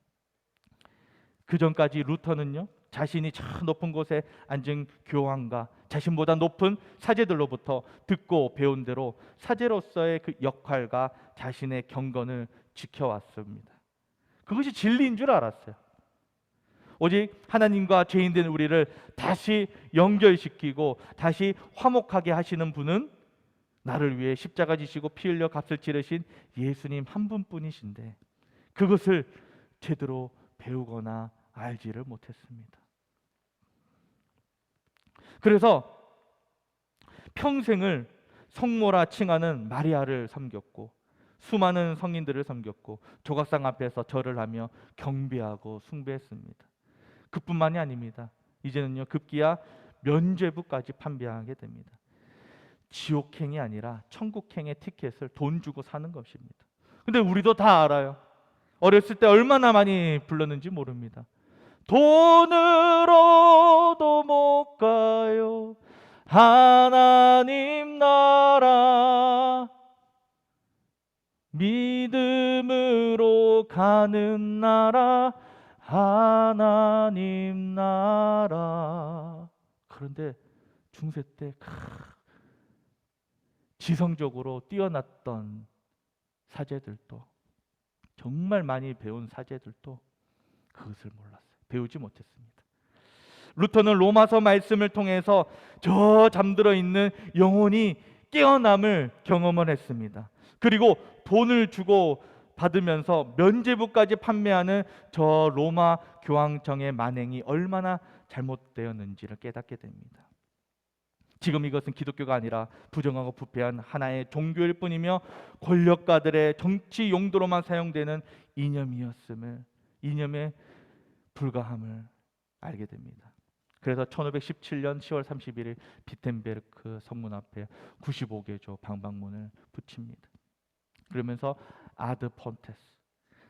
그 전까지 루터는요, 자신이 저 높은 곳에 앉은 교황과 자신보다 높은 사제들로부터 듣고 배운 대로 사제로서의 그 역할과 자신의 경건을 지켜왔습니다. 그것이 진리인 줄 알았어요. 오직 하나님과 죄인된 우리를 다시 연결시키고 다시 화목하게 하시는 분은 나를 위해 십자가 지시고 피 흘려 값을 치르신 예수님 한 분뿐이신데 그것을 제대로 배우거나 알지를 못했습니다. 그래서 평생을 성모라 칭하는 마리아를 섬겼고 수많은 성인들을 섬겼고 조각상 앞에서 절을 하며 경배하고 숭배했습니다. 그뿐만이 아닙니다. 이제는요, 급기야 면죄부까지 판매하게 됩니다. 지옥행이 아니라 천국행의 티켓을 돈 주고 사는 것입니다. 근데 우리도 다 알아요. 어렸을 때 얼마나 많이 불렀는지 모릅니다. 돈으로도 못 가요 하나님 나라, 믿음으로 가는 나라 하나님 나라. 그런데 중세 때 지성적으로 뛰어났던 사제들도, 정말 많이 배운 사제들도 그것을 몰랐어요. 배우지 못했습니다. 루터는 로마서 말씀을 통해서 저 잠들어 있는 영혼이 깨어남을 경험을 했습니다. 그리고 돈을 주고 받으면서 면죄부까지 판매하는 저 로마 교황청의 만행이 얼마나 잘못되었는지를 깨닫게 됩니다. 지금 이것은 기독교가 아니라 부정하고 부패한 하나의 종교일 뿐이며 권력가들의 정치 용도로만 사용되는 이념이었음을, 이념에 불과함을 알게 됩니다. 그래서 1517년 10월 31일 비텐베르크 성문 앞에 95개조 방방문을 붙입니다. 그러면서 아드 폰테스,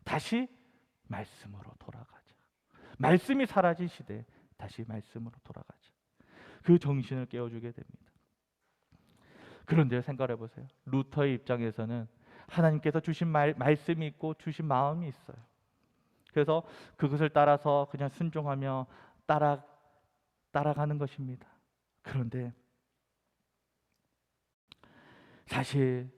다시 말씀으로 돌아가자. 말씀이 사라진 시대에 다시 말씀으로 돌아가자. 그 정신을 깨워주게 됩니다. 그런데 생각해 보세요. 루터의 입장에서는 하나님께서 주신 말씀이 있고 주신 마음이 있어요. 그래서 그것을 따라서 그냥 순종하며 따라가는 것입니다. 그런데 사실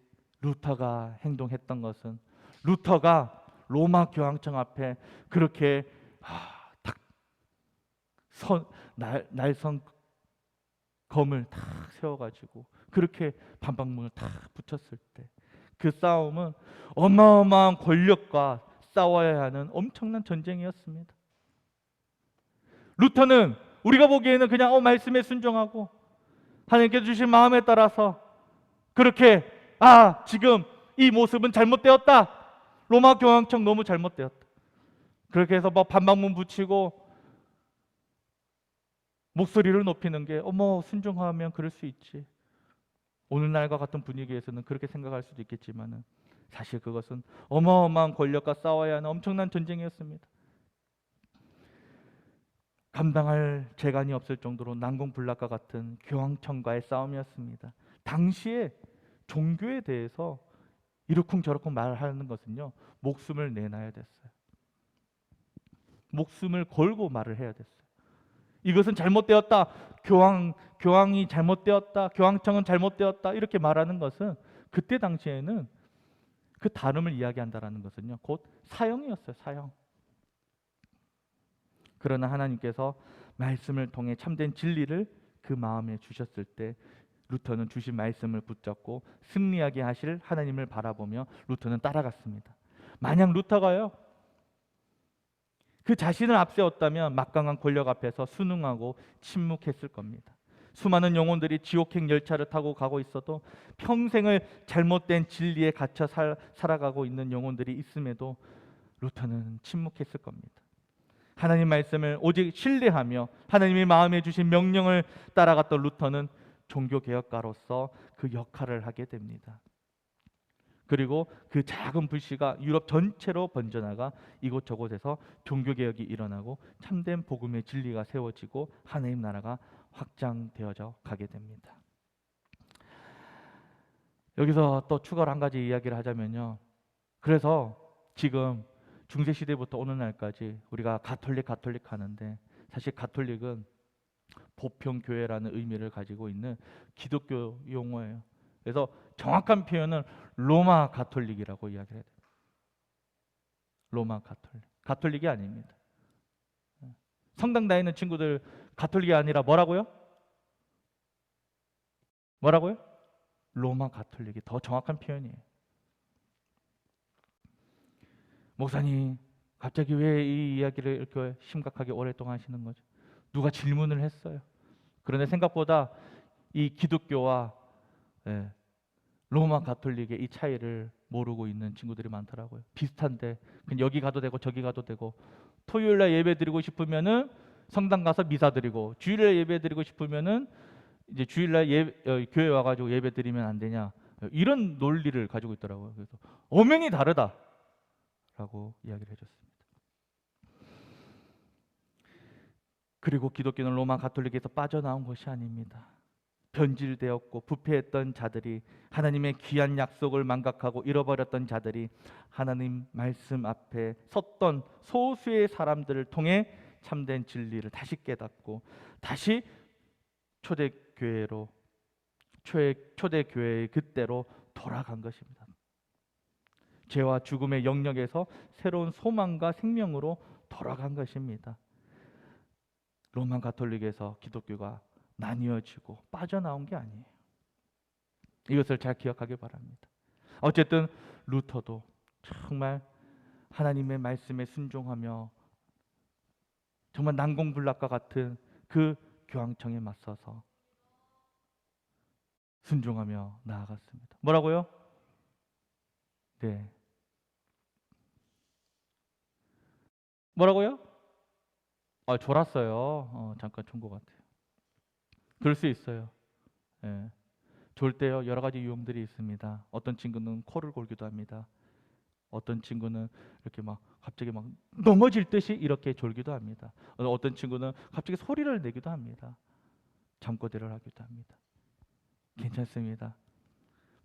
루터가 행동했던 것은, 루터가 로마 교황청 앞에 그렇게 날선 검을 탁 세워가지고 그렇게 반박문을 탁 붙였을 때, 그 싸움은 어마어마한 권력과 싸워야 하는 엄청난 전쟁이었습니다. 루터는 우리가 보기에는 그냥 말씀에 순종하고 하나님께서 주신 마음에 따라서 그렇게 지금 이 모습은 잘못되었다. 로마 교황청 너무 잘못되었다. 그렇게 해서 반박문 붙이고 목소리를 높이는 게 순종하면 그럴 수 있지. 오늘날과 같은 분위기에서는 그렇게 생각할 수도 있겠지만은 사실 그것은 어마어마한 권력과 싸워야 하는 엄청난 전쟁이었습니다. 감당할 재간이 없을 정도로 난공불락과 같은 교황청과의 싸움이었습니다. 당시에 종교에 대해서 이러쿵저러쿵 말하는 것은요, 목숨을 내놔야 됐어요. 목숨을 걸고 말을 해야 됐어요. 이것은 잘못되었다. 교황이 잘못되었다. 교황청은 잘못되었다. 이렇게 말하는 것은 그때 당시에는 그 다름을 이야기한다라는 것은요, 곧 사형이었어요. 사형. 그러나 하나님께서 말씀을 통해 참된 진리를 그 마음에 주셨을 때 루터는 주신 말씀을 붙잡고 승리하게 하실 하나님을 바라보며 루터는 따라갔습니다. 만약 루터가요, 그 자신을 앞세웠다면 막강한 권력 앞에서 순응하고 침묵했을 겁니다. 수많은 영혼들이 지옥행 열차를 타고 가고 있어도 평생을 잘못된 진리에 갇혀 살아가고 있는 영혼들이 있음에도 루터는 침묵했을 겁니다. 하나님 말씀을 오직 신뢰하며 하나님의 마음에 주신 명령을 따라갔던 루터는 종교개혁가로서 그 역할을 하게 됩니다. 그리고 그 작은 불씨가 유럽 전체로 번져나가 이곳저곳에서 종교개혁이 일어나고 참된 복음의 진리가 세워지고 하나님 나라가 확장되어져 가게 됩니다. 여기서 또 추가로 한 가지 이야기를 하자면요, 그래서 지금 중세시대부터 오늘날까지 우리가 가톨릭 하는데, 사실 가톨릭은 보편교회라는 의미를 가지고 있는 기독교 용어예요. 그래서 정확한 표현은 로마 가톨릭이라고 이야기를 해요. 로마 가톨릭이 아닙니다. 성당 다니는 친구들 가톨릭이 아니라 뭐라고요? 로마 가톨릭이 더 정확한 표현이에요. 목사님, 갑자기 왜 이 이야기를 이렇게 심각하게 오랫동안 하시는 거죠? 누가 질문을 했어요. 그런데 생각보다 이 기독교와 로마 가톨릭의 이 차이를 모르고 있는 친구들이 많더라고요. 비슷한데 그냥 여기 가도 되고 저기 가도 되고, 토요일날 예배 드리고 싶으면은 성당 가서 미사 드리고, 주일날 예배 드리고 싶으면은 이제 주일날 교회 와가지고 예배 드리면 안 되냐, 이런 논리를 가지고 있더라고요. 그래서 엄연히 다르다라고 이야기를 해줬습니다. 그리고 기독교는 로마 가톨릭에서 빠져나온 것이 아닙니다. 변질되었고 부패했던 자들이, 하나님의 귀한 약속을 망각하고 잃어버렸던 자들이 하나님 말씀 앞에 섰던 소수의 사람들을 통해 참된 진리를 다시 깨닫고 다시 초대교회의 그때로 돌아간 것입니다. 죄와 죽음의 영역에서 새로운 소망과 생명으로 돌아간 것입니다. 로마 가톨릭에서 기독교가 나뉘어지고 빠져나온 게 아니에요. 이것을 잘 기억하길 바랍니다. 어쨌든 루터도 정말 하나님의 말씀에 순종하며 정말 난공불락과 같은 그 교황청에 맞서서 순종하며 나아갔습니다. 뭐라고요? 네. 뭐라고요? 졸았어요. 잠깐 존 것 같아요. 그럴 수 있어요. 졸 때요, 여러 가지 유형들이 있습니다. 어떤 친구는 코를 골기도 합니다. 어떤 친구는 이렇게 막 갑자기 막 넘어질 듯이 이렇게 졸기도 합니다. 어떤 친구는 갑자기 소리를 내기도 합니다. 잠꼬대를 하기도 합니다. 괜찮습니다.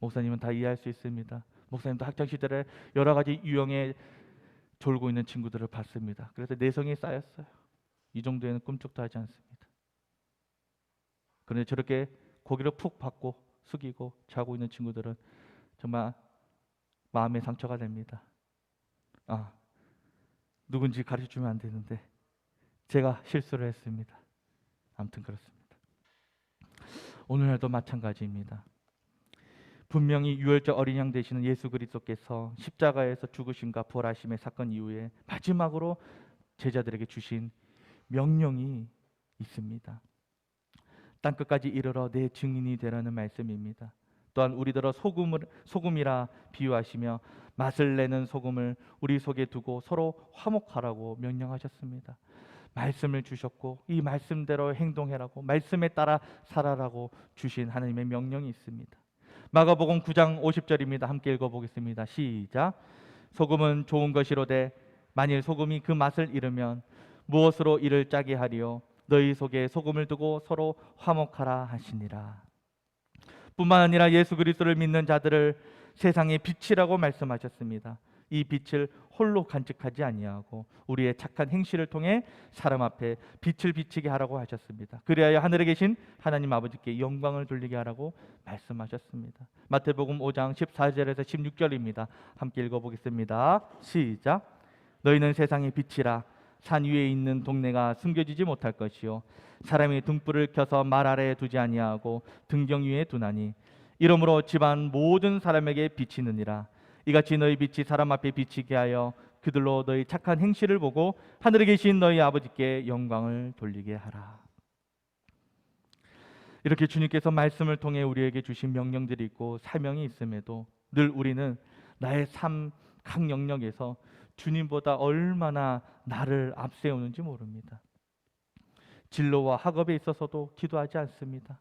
목사님은 다 이해할 수 있습니다. 목사님도 학창 시절에 여러 가지 유형의 졸고 있는 친구들을 봤습니다. 그래서 내성이 쌓였어요. 이 정도에는 꿈쩍도 하지 않습니다. 그런데 저렇게 고개를 푹 받고 숙이고 자고 있는 친구들은 정말 마음의 상처가 됩니다. 누군지 가르쳐주면 안 되는데 제가 실수를 했습니다. 아무튼 그렇습니다. 오늘날도 마찬가지입니다. 분명히 유월절 어린 양 되시는 예수 그리스도께서 십자가에서 죽으심과 부활하심의 사건 이후에 마지막으로 제자들에게 주신 명령이 있습니다. 땅끝까지 이르러 내 증인이 되라는 말씀입니다. 또한 우리들어 소금이라 비유하시며 맛을 내는 소금을 우리 속에 두고 서로 화목하라고 명령하셨습니다. 말씀을 주셨고 이 말씀대로 행동해라고, 말씀에 따라 살아라고 주신 하나님의 명령이 있습니다. 마가복음 9장 50절입니다. 함께 읽어보겠습니다. 시작. 소금은 좋은 것이로되 만일 소금이 그 맛을 잃으면 무엇으로 이를 짜게 하리요? 너희 속에 소금을 두고 서로 화목하라 하시니라. 뿐만 아니라 예수 그리스도를 믿는 자들을 세상의 빛이라고 말씀하셨습니다. 이 빛을 홀로 간직하지 아니하고 우리의 착한 행실을 통해 사람 앞에 빛을 비치게 하라고 하셨습니다. 그리하여 하늘에 계신 하나님 아버지께 영광을 돌리게 하라고 말씀하셨습니다. 마태복음 5장 14절에서 16절입니다. 함께 읽어보겠습니다. 시작. 너희는 세상의 빛이라. 산 위에 있는 동네가 숨겨지지 못할 것이요 사람이 등불을 켜서 말 아래에 두지 아니하고 등경 위에 두나니 이러므로 집안 모든 사람에게 비치느니라. 이같이 너희 빛이 사람 앞에 비치게 하여 그들로 너희 착한 행실을 보고 하늘에 계신 너희 아버지께 영광을 돌리게 하라. 이렇게 주님께서 말씀을 통해 우리에게 주신 명령들이 있고 사명이 있음에도 늘 우리는 나의 삶 각 영역에서 주님보다 얼마나 나를 앞세우는지 모릅니다. 진로와 학업에 있어서도 기도하지 않습니다.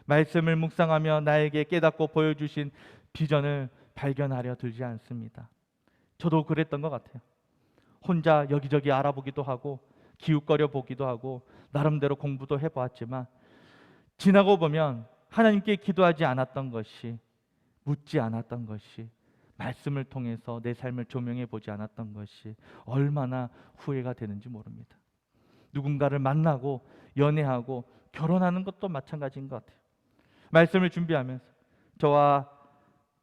말씀을 묵상하며 나에게 깨닫고 보여주신 비전을 발견하려 들지 않습니다. 저도 그랬던 것 같아요. 혼자 여기저기 알아보기도 하고 기웃거려 보기도 하고 나름대로 공부도 해보았지만 지나고 보면 하나님께 기도하지 않았던 것이, 묻지 않았던 것이, 말씀을 통해서 내 삶을 조명해 보지 않았던 것이 얼마나 후회가 되는지 모릅니다. 누군가를 만나고 연애하고 결혼하는 것도 마찬가지인 것 같아요. 말씀을 준비하면서 저와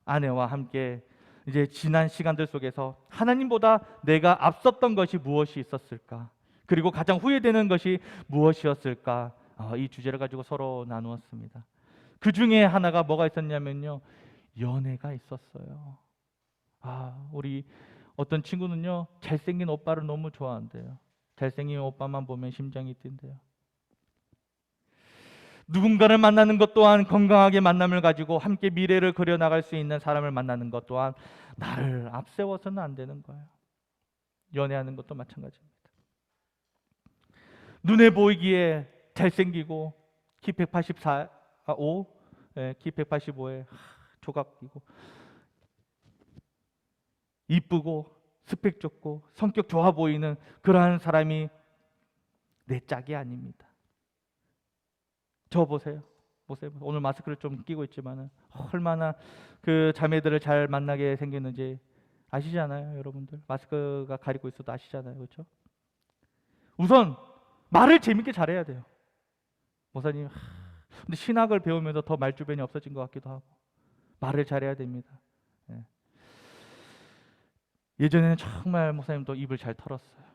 아내와 함께 이제 지난 시간들 속에서 하나님보다 내가 앞섰던 것이 무엇이 있었을까, 그리고 가장 후회되는 것이 무엇이었을까, 이 주제를 가지고 서로 나누었습니다. 그 중에 하나가 뭐가 있었냐면요, 연애가 있었어요. 우리 어떤 친구는요 잘생긴 오빠를 너무 좋아한대요. 잘생긴 오빠만 보면 심장이 뛴대요. 누군가를 만나는 것 또한 건강하게 만남을 가지고 함께 미래를 그려나갈 수 있는 사람을 만나는 것 또한 나를 앞세워서는 안 되는 거예요. 연애하는 것도 마찬가지입니다. 눈에 보이기에 잘생기고 키 185, 키 185에 조각이고 이쁘고 스펙 좋고 성격 좋아 보이는 그러한 사람이 내 짝이 아닙니다. 저 보세요. 오늘 마스크를 좀 끼고 있지만은 얼마나 그 자매들을 잘 만나게 생겼는지 아시잖아요, 여러분들. 마스크가 가리고 있어도 아시잖아요, 그렇죠? 우선 말을 재밌게 잘해야 돼요. 목사님, 근데 신학을 배우면서 더 말주변이 없어진 것 같기도 하고 말을 잘해야 됩니다. 예전에는 정말 목사님도 입을 잘 털었어요.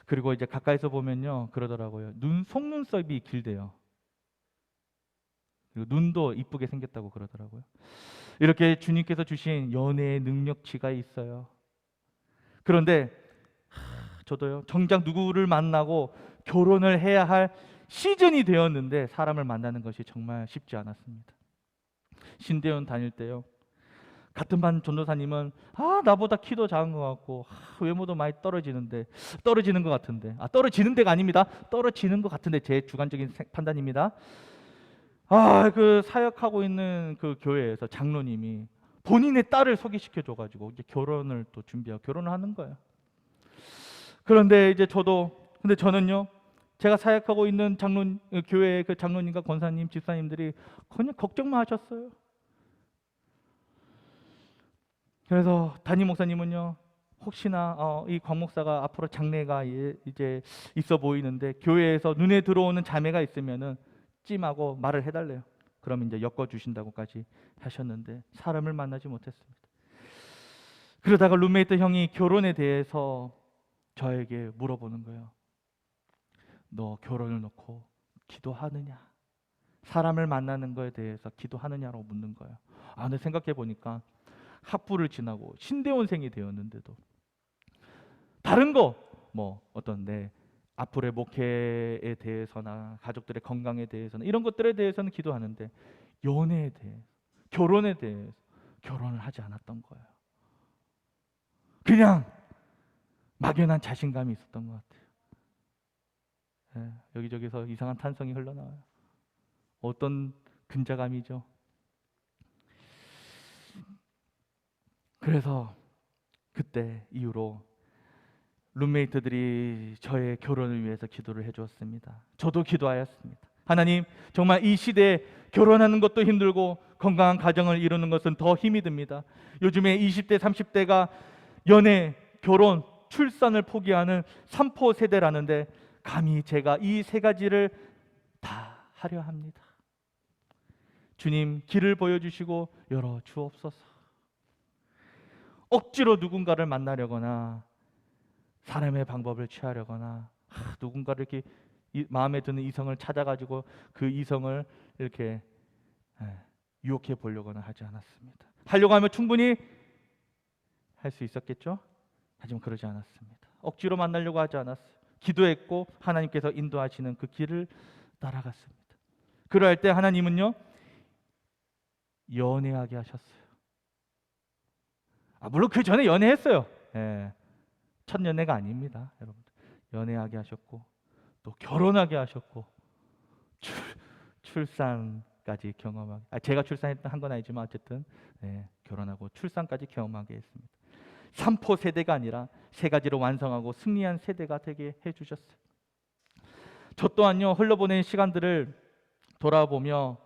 그리고 이제 가까이서 보면요 그러더라고요. 속눈썹이 길대요. 그리고 눈도 이쁘게 생겼다고 그러더라고요. 이렇게 주님께서 주신 연애의 능력치가 있어요. 그런데 저도요 정작 누구를 만나고 결혼을 해야 할 시즌이 되었는데 사람을 만나는 것이 정말 쉽지 않았습니다. 신대원 다닐 때요, 같은 반 전도사님은 나보다 키도 작은 것 같고 외모도 많이 떨어지는 것 같은데 떨어지는 데가 아닙니다. 떨어지는 것 같은데 제 주관적인 판단입니다. 그 사역하고 있는 그 교회에서 장로님이 본인의 딸을 소개시켜줘가지고 이제 결혼을 또 준비하고 결혼을 하는 거예요. 그런데 이제 근데 저는요, 제가 사역하고 있는 교회의 그 장로님과 권사님, 집사님들이 그냥 걱정만 하셨어요. 그래서 담임 목사님은요, 혹시나 이 광 목사가 앞으로 장래가 이제 있어 보이는데 교회에서 눈에 들어오는 자매가 있으면은 찜하고 말을 해달래요. 그럼 이제 엮어 주신다고까지 하셨는데 사람을 만나지 못했습니다. 그러다가 룸메이트 형이 결혼에 대해서 저에게 물어보는 거예요. 너 결혼을 놓고 기도하느냐? 사람을 만나는 거에 대해서 기도하느냐라고 묻는 거예요. 근데 생각해 보니까 학부를 지나고 신대원생이 되었는데도 다른 거 어떤 내 앞으로의 목회에 대해서나 가족들의 건강에 대해서나 이런 것들에 대해서는 기도하는데 연애에 대해, 결혼에 대해서 결혼을 하지 않았던 거예요. 그냥 막연한 자신감이 있었던 것 같아요. 여기저기서 이상한 탄성이 흘러나와요. 어떤 근자감이죠. 그래서 그때 이후로 룸메이트들이 저의 결혼을 위해서 기도를 해주었습니다. 저도 기도하였습니다. 하나님, 정말 이 시대에 결혼하는 것도 힘들고 건강한 가정을 이루는 것은 더 힘이 듭니다. 요즘에 20대, 30대가 연애, 결혼, 출산을 포기하는 삼포 세대라는데 감히 제가 이 세 가지를 다 하려 합니다. 주님, 길을 보여주시고 열어 주옵소서. 억지로 누군가를 만나려거나 사람의 방법을 취하려거나 누군가를 이렇게 마음에 드는 이성을 찾아가지고 그 이성을 이렇게 유혹해 보려거나 하지 않았습니다. 하려고 하면 충분히 할 수 있었겠죠? 하지만 그러지 않았습니다. 억지로 만나려고 하지 않았어요. 기도했고 하나님께서 인도하시는 그 길을 따라갔습니다. 그럴 때 하나님은요, 연애하게 하셨어요. 물론 그 전에 연애했어요. 첫 연애가 아닙니다, 여러분. 연애하게 하셨고 또 결혼하게 하셨고 출산까지 경험하게. 제가 출산한 건 아니지만 어쨌든 결혼하고 출산까지 경험하게 했습니다. 삼포 세대가 아니라 세 가지로 완성하고 승리한 세대가 되게 해주셨어요. 저 또한요, 흘러보낸 시간들을 돌아보면요,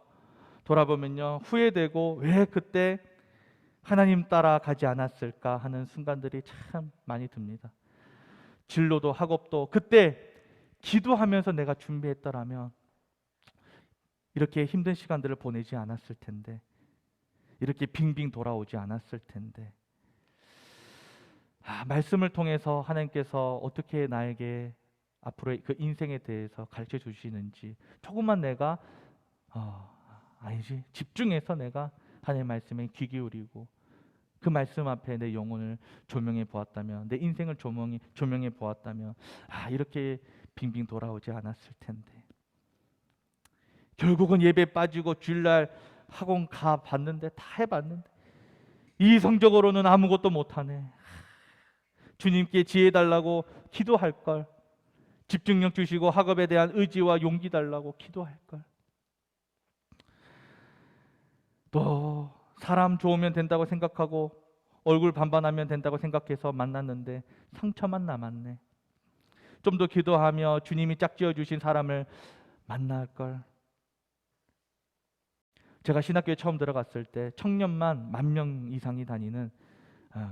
후회되고 왜 그때 하나님 따라 가지 않았을까 하는 순간들이 참 많이 듭니다. 진로도 학업도 그때 기도하면서 내가 준비했더라면 이렇게 힘든 시간들을 보내지 않았을 텐데, 이렇게 빙빙 돌아오지 않았을 텐데, 말씀을 통해서 하나님께서 어떻게 나에게 앞으로의 그 인생에 대해서 가르쳐 주시는지 조금만 내가 집중해서 내가 하나님의 말씀에 귀 기울이고 그 말씀 앞에 내 영혼을 조명해 보았다면, 내 인생을 조명해 보았다면 이렇게 빙빙 돌아오지 않았을 텐데, 결국은 예배 빠지고 주일날 학원 가 봤는데 다 해봤는데 이성적으로는 아무것도 못하네. 주님께 지혜 달라고 기도할 걸, 집중력 주시고 학업에 대한 의지와 용기 달라고 기도할 걸, 또 사람 좋으면 된다고 생각하고 얼굴 반반하면 된다고 생각해서 만났는데 상처만 남았네. 좀 더 기도하며 주님이 짝지어 주신 사람을 만날 걸. 제가 신학교에 처음 들어갔을 때 청년만 10,000명 이상이 다니는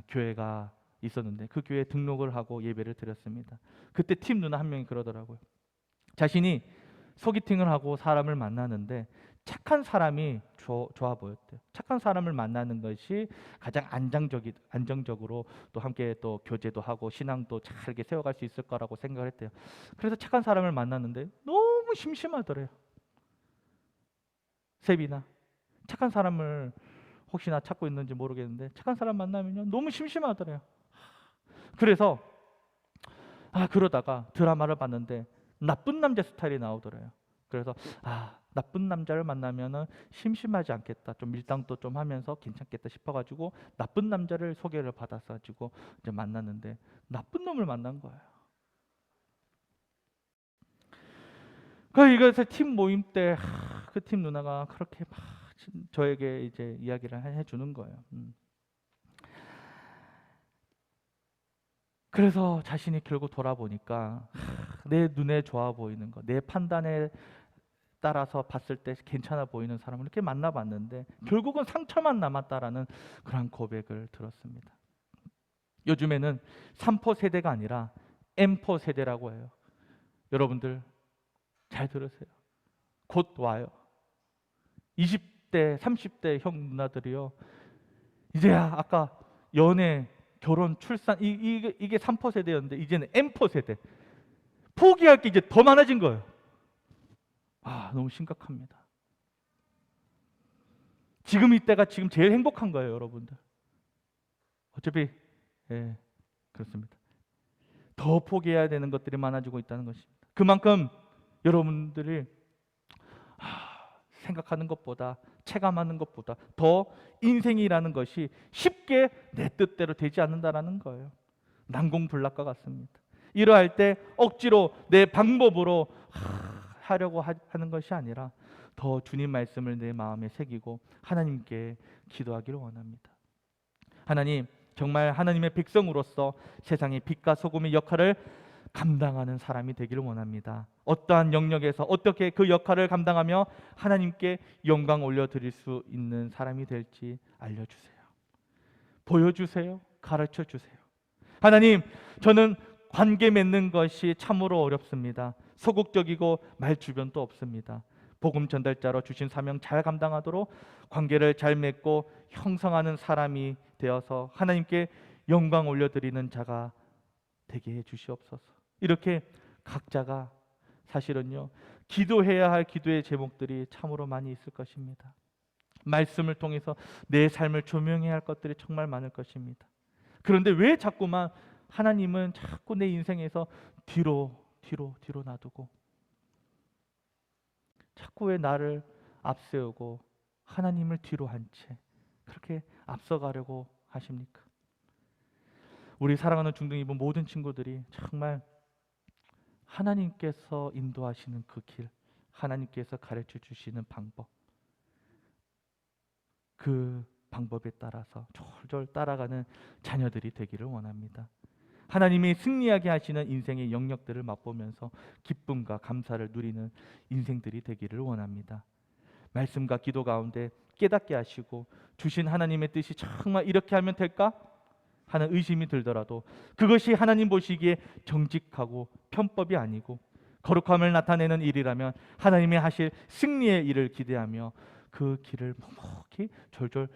교회가 있었는데 그 교회에 등록을 하고 예배를 드렸습니다. 그때 팀 누나 한 명이 그러더라고요. 자신이 소개팅을 하고 사람을 만나는데 착한 사람이 좋아 보였대요. 착한 사람을 만나는 것이 가장 안정적으로 또 함께 또 교제도 하고 신앙도 잘 이렇게 세워갈 수 있을 거라고 생각을 했대요. 그래서 착한 사람을 만났는데 너무 심심하더래요. 세비나 착한 사람을 혹시나 찾고 있는지 모르겠는데 착한 사람 만나면요 너무 심심하더래요. 그래서 그러다가 드라마를 봤는데 나쁜 남자 스타일이 나오더래요. 그래서 나쁜 남자를 만나면은 심심하지 않겠다, 좀 밀당도 좀 하면서 괜찮겠다 싶어가지고 나쁜 남자를 소개를 받아가지고 이제 만났는데 나쁜 놈을 만난 거예요. 이것을 팀 모임 때 그 팀 누나가 그렇게 막 저에게 이제 이야기를 해주는 거예요. 그래서 자신이 결국 돌아보니까 내 눈에 좋아 보이는 거, 내 판단에 따라서 봤을 때 괜찮아 보이는 사람을 이렇게 만나봤는데 결국은 상처만 남았다라는 그런 고백을 들었습니다. 요즘에는 3포 세대가 아니라 M포 세대라고 해요. 여러분들 잘 들으세요. 곧 와요. 20대, 30대 형 누나들이요. 이제야 아까 연애, 결혼, 출산 이게 3포 세대였는데 이제는 M포 세대. 포기할 게 이제 더 많아진 거예요. 너무 심각합니다. 지금 이때가 지금 제일 행복한 거예요, 여러분들. 어차피 그렇습니다. 더 포기해야 되는 것들이 많아지고 있다는 것입니다. 그만큼 여러분들이 생각하는 것보다, 체감하는 것보다 더 인생이라는 것이 쉽게 내 뜻대로 되지 않는다라는 거예요. 난공불락과 같습니다. 이러할 때 억지로 내 방법으로 하려고 하는 것이 아니라 더 주님 말씀을 내 마음에 새기고 하나님께 기도하기를 원합니다. 하나님, 정말 하나님의 백성으로서 세상의 빛과 소금의 역할을 감당하는 사람이 되기를 원합니다. 어떠한 영역에서 어떻게 그 역할을 감당하며 하나님께 영광 올려드릴 수 있는 사람이 될지 알려주세요. 보여주세요. 가르쳐주세요. 하나님, 저는 관계 맺는 것이 참으로 어렵습니다. 소극적이고 말주변도 없습니다. 복음 전달자로 주신 사명 잘 감당하도록 관계를 잘 맺고 형성하는 사람이 되어서 하나님께 영광 올려드리는 자가 되게 해 주시옵소서. 이렇게 각자가 사실은요, 기도해야 할 기도의 제목들이 참으로 많이 있을 것입니다. 말씀을 통해서 내 삶을 조명해야 할 것들이 정말 많을 것입니다. 그런데 왜 자꾸만 하나님은 자꾸 내 인생에서 뒤로 놔두고 자꾸 왜 나를 앞세우고 하나님을 뒤로 한 채 그렇게 앞서가려고 하십니까? 우리 사랑하는 중등이부 모든 친구들이 정말 하나님께서 인도하시는 그 길, 하나님께서 가르쳐 주시는 방법, 그 방법에 따라서 졸졸 따라가는 자녀들이 되기를 원합니다. 하나님이 승리하게 하시는 인생의 영역들을 맛보면서 기쁨과 감사를 누리는 인생들이 되기를 원합니다. 말씀과 기도 가운데 깨닫게 하시고 주신 하나님의 뜻이 정말 이렇게 하면 될까? 하는 의심이 들더라도 그것이 하나님 보시기에 정직하고 편법이 아니고 거룩함을 나타내는 일이라면 하나님이 하실 승리의 일을 기대하며 그 길을 묵묵히 졸졸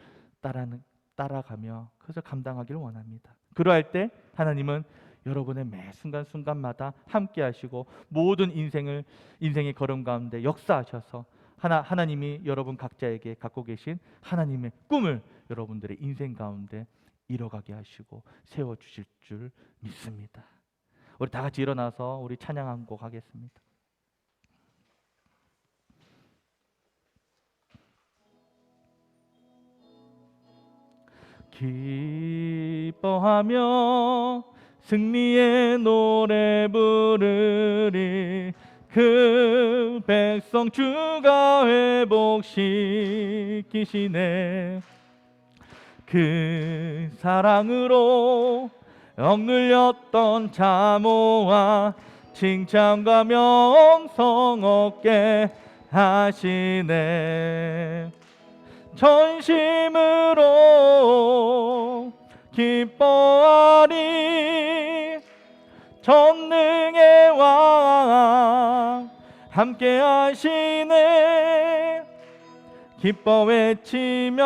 따라가며 그것을 감당하기를 원합니다. 그러할 때 하나님은 여러분의 매 순간순간마다 함께 하시고 모든 인생의 걸음 가운데 역사하셔서 하나님이 여러분 각자에게 갖고 계신 하나님의 꿈을 여러분들의 인생 가운데 이뤄가게 하시고 세워주실 줄 믿습니다. 우리 다 같이 일어나서 우리 찬양 한 곡 하겠습니다. 기뻐하며 승리의 노래 부르리 그 백성 주가 회복시키시네 그 사랑으로 억눌렸던 자모와 칭찬과 명성 얻게 하시네 전심으로 기뻐하리 전능의 왕 함께 하시네 기뻐 외치며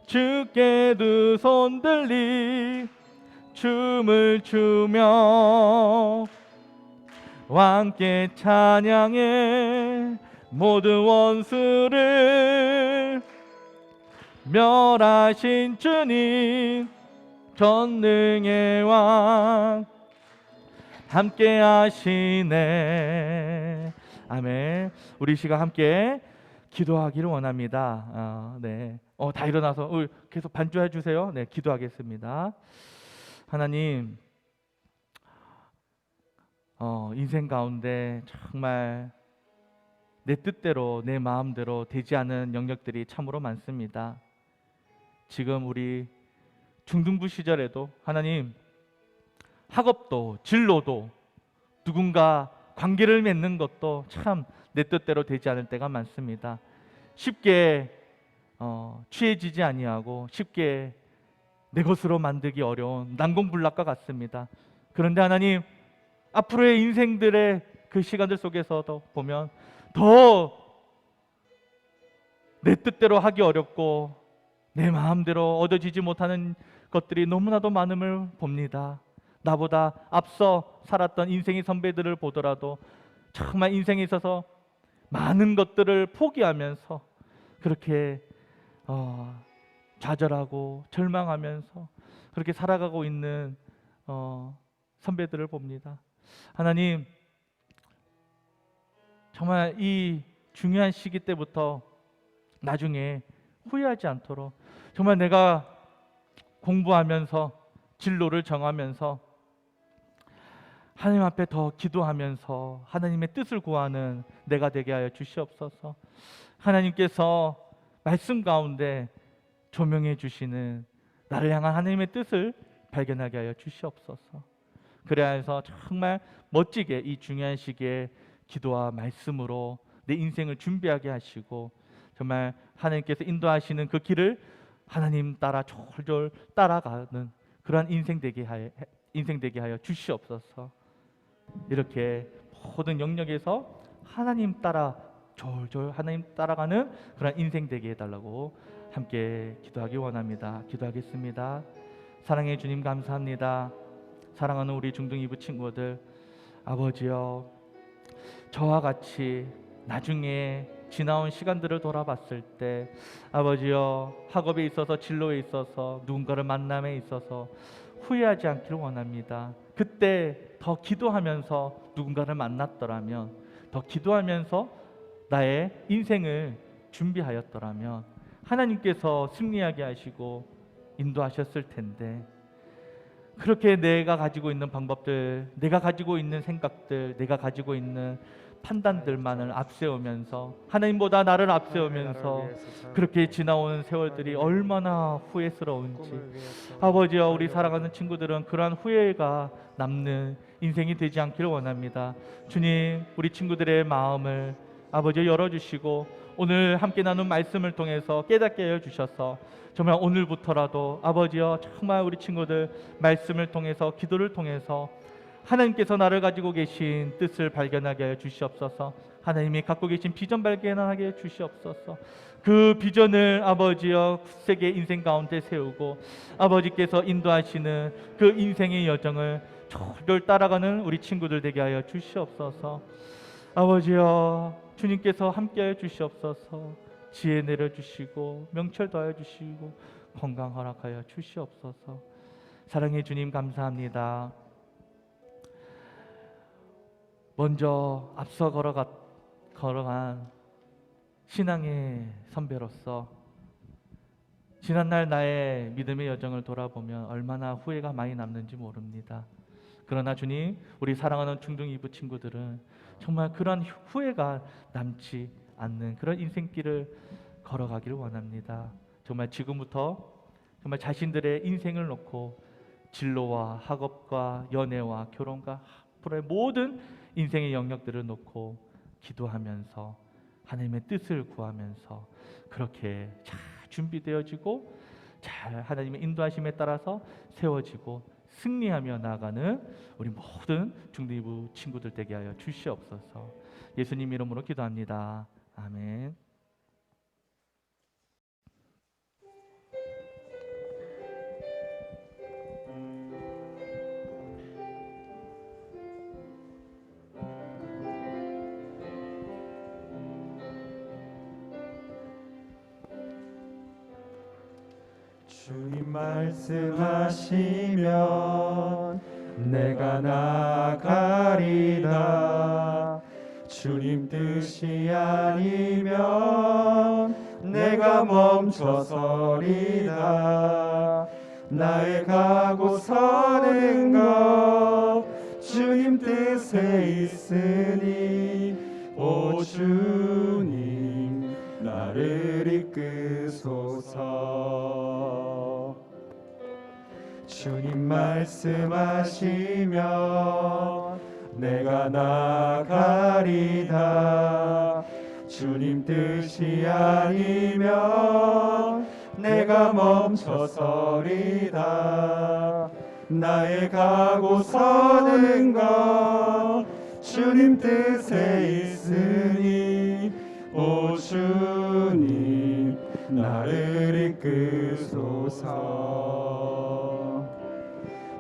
주께 두 손 들리 춤을 추며 왕께 찬양해 모든 원수를 멸하신 주님 전능의 왕 함께 하시네. 아멘. 우리 시간 함께 기도하기를 원합니다. 네. 다 일어나서 계속 반주해 주세요. 네, 기도하겠습니다. 하나님, 인생 가운데 정말 내 뜻대로 내 마음대로 되지 않은 영역들이 참으로 많습니다. 지금 우리 중등부 시절에도 하나님 학업도 진로도 누군가 관계를 맺는 것도 참 내 뜻대로 되지 않을 때가 많습니다. 쉽게 취해지지 아니하고 쉽게 내 것으로 만들기 어려운 난공불락과 같습니다. 그런데 하나님 앞으로의 인생들의 그 시간들 속에서도 보면 더 내 뜻대로 하기 어렵고 내 마음대로 얻어지지 못하는 것들이 너무나도 많음을 봅니다. 나보다 앞서 살았던 인생의 선배들을 보더라도 정말 인생에 있어서 많은 것들을 포기하면서 그렇게 좌절하고 절망하면서 그렇게 살아가고 있는 선배들을 봅니다. 하나님 정말 이 중요한 시기 때부터 나중에 후회하지 않도록 정말 내가 공부하면서 진로를 정하면서 하나님 앞에 더 기도하면서 하나님의 뜻을 구하는 내가 되게 하여 주시옵소서. 하나님께서 말씀 가운데 조명해 주시는 나를 향한 하나님의 뜻을 발견하게 하여 주시옵소서. 그래야 해서 정말 멋지게 이 중요한 시기에 기도와 말씀으로 내 인생을 준비하게 하시고 정말 하나님께서 인도하시는 그 길을 하나님 따라 졸졸 따라가는 그러한 인생 되게 하여 주시옵소서. 이렇게 모든 영역에서 하나님 따라 졸졸 하나님 따라가는 그런 인생 되게 해달라고 함께 기도하기 원합니다. 기도하겠습니다. 사랑해 주님 감사합니다. 사랑하는 우리 중등이부 친구들, 아버지여, 저와 같이 나중에 지나온 시간들을 돌아봤을 때 아버지여, 학업에 있어서 진로에 있어서 누군가를 만남에 있어서 후회하지 않기를 원합니다. 그때 더 기도하면서 누군가를 만났더라면, 더 기도하면서 나의 인생을 준비하였더라면 하나님께서 승리하게 하시고 인도하셨을 텐데, 그렇게 내가 가지고 있는 방법들, 내가 가지고 있는 생각들, 내가 가지고 있는 판단들만을 앞세우면서 하나님보다 나를 앞세우면서 그렇게 지나온 세월들이 얼마나 후회스러운지, 아버지와 우리 살아가는 친구들은 그러한 후회가 남는 인생이 되지 않기를 원합니다. 주님, 우리 친구들의 마음을 아버지 열어주시고 오늘 함께 나눈 말씀을 통해서 깨닫게 하여 주셔서 정말 오늘부터라도 아버지여, 정말 우리 친구들 말씀을 통해서 기도를 통해서 하나님께서 나를 가지고 계신 뜻을 발견하게 하여 주시옵소서. 하나님이 갖고 계신 비전 발견하게 해 주시옵소서. 그 비전을 아버지여 굳세게 인생 가운데 세우고 아버지께서 인도하시는 그 인생의 여정을 졸졸 따라가는 우리 친구들 되게 하여 주시옵소서. 아버지여, 주님께서 함께하여 주시옵소서. 지혜 내려주시고 명철 더하여 주시고 건강 허락하여 주시옵소서. 사랑해 주님 감사합니다. 먼저 앞서 걸어간 신앙의 선배로서 지난날 나의 믿음의 여정을 돌아보면 얼마나 후회가 많이 남는지 모릅니다. 그러나 주님, 우리 사랑하는 중등이부 친구들은 정말 그런 후회가 남지 않는 그런 인생길을 걸어가기를 원합니다. 정말 지금부터 정말 자신들의 인생을 놓고 진로와 학업과 연애와 결혼과 앞으로의 모든 인생의 영역들을 놓고 기도하면서 하나님의 뜻을 구하면서 그렇게 잘 준비되어지고 잘 하나님의 인도하심에 따라서 세워지고 승리하며 나아가는 우리 모든 중등이부 친구들 되게 하여 주시옵소서. 예수님 이름으로 기도합니다. 아멘. 주님 말씀하시면 내가 나가리라. 주님 뜻이 아니면 내가 멈춰서리라. 나의 가고 서는 것 주님 뜻에 있으니 오 주 나를 이끄소서. 주님 말씀하시면 내가 나가리다. 주님 뜻이 아니면 내가 멈춰서리다. 나의 가고 서는 것 주님 뜻에 있으니 오 주님 나를 이끄소서.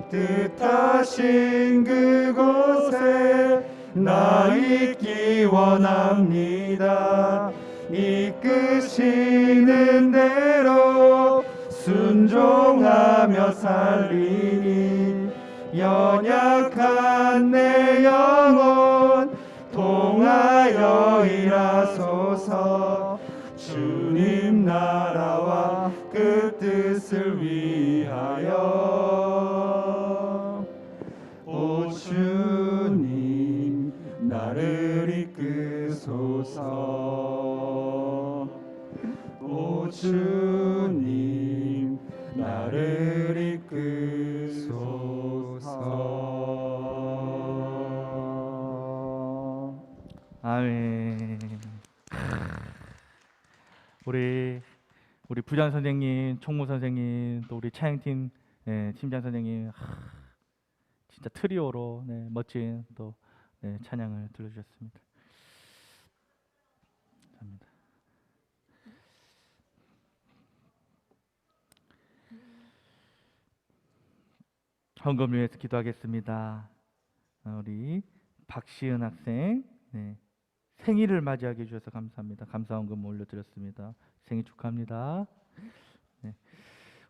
뜻하신 그곳에 나 있기 원합니다. 이끄시는 대로 순종하며 살리니 연약한 내 영혼 통하여 일하소서. 주님 나라와 그 뜻을 위하여 오 주님 나를 이끄소서. 오 주님 나를 이끄소서. 아멘. 우리 부장 선생님, 총무 선생님, 또 우리 차영팀 팀장 선생님, 진짜 트리오로 멋진 또 찬양을 들려주셨습니다. 감사합니다. 헌금 위해서 기도하겠습니다. 우리 박시은 학생 생일을 맞이하게 해주셔서 감사합니다. 감사헌금 올려드렸습니다. 생일 축하합니다.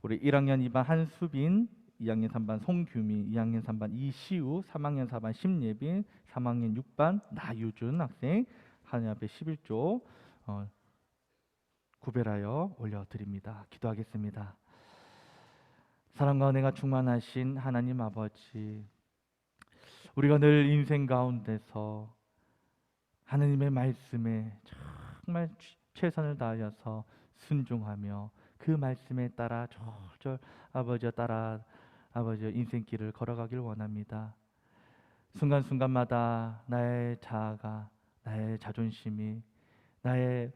우리 1학년 2반 한수빈, 2학년 3반 송규미, 2학년 3반 이시우, 3학년 4반 심예빈, 3학년 6반 나유준 학생 하나님 앞에 11조 구별하여 올려드립니다. 기도하겠습니다. 사랑과 은혜가 충만하신 하나님 아버지, 우리가 늘 인생 가운데서 하나님의 말씀에 정말 최선을 다하여서 순종하며 그 말씀에 따라 졸졸 아버지와 따라 아버지의 인생길을 걸어가길 원합니다. 순간순간마다 나의 자아가, 나의 자존심이, 나의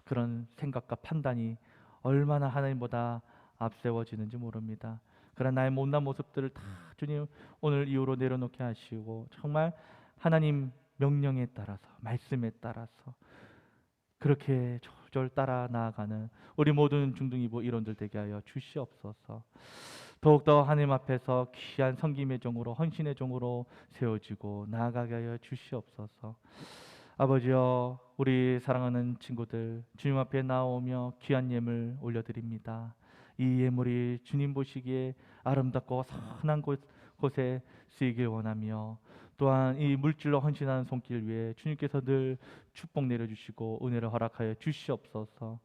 그런 생각과 판단이 얼마나 하나님보다 앞세워지는지 모릅니다. 그러나 나의 못난 모습들을 다 주님 오늘 이후로 내려놓게 하시고 정말 하나님 명령에 따라서, 말씀에 따라서 그렇게 졸졸 따라 나아가는 우리 모든 중등이부 일원들 되게 하여 주시옵소서. 더욱더 하나님 앞에서 귀한 섬김의 종으로, 헌신의 종으로 세워지고 나아가게 하여 주시옵소서. 아버지여, 우리 사랑하는 친구들 주님 앞에 나오며 귀한 예물 올려드립니다. 이 예물이 주님 보시기에 아름답고 선한 곳에 쓰이길 원하며, 또한 이 물질로 헌신하는 손길 위에 주님께서 늘 축복 내려주시고 은혜를 허락하여 주시옵소서.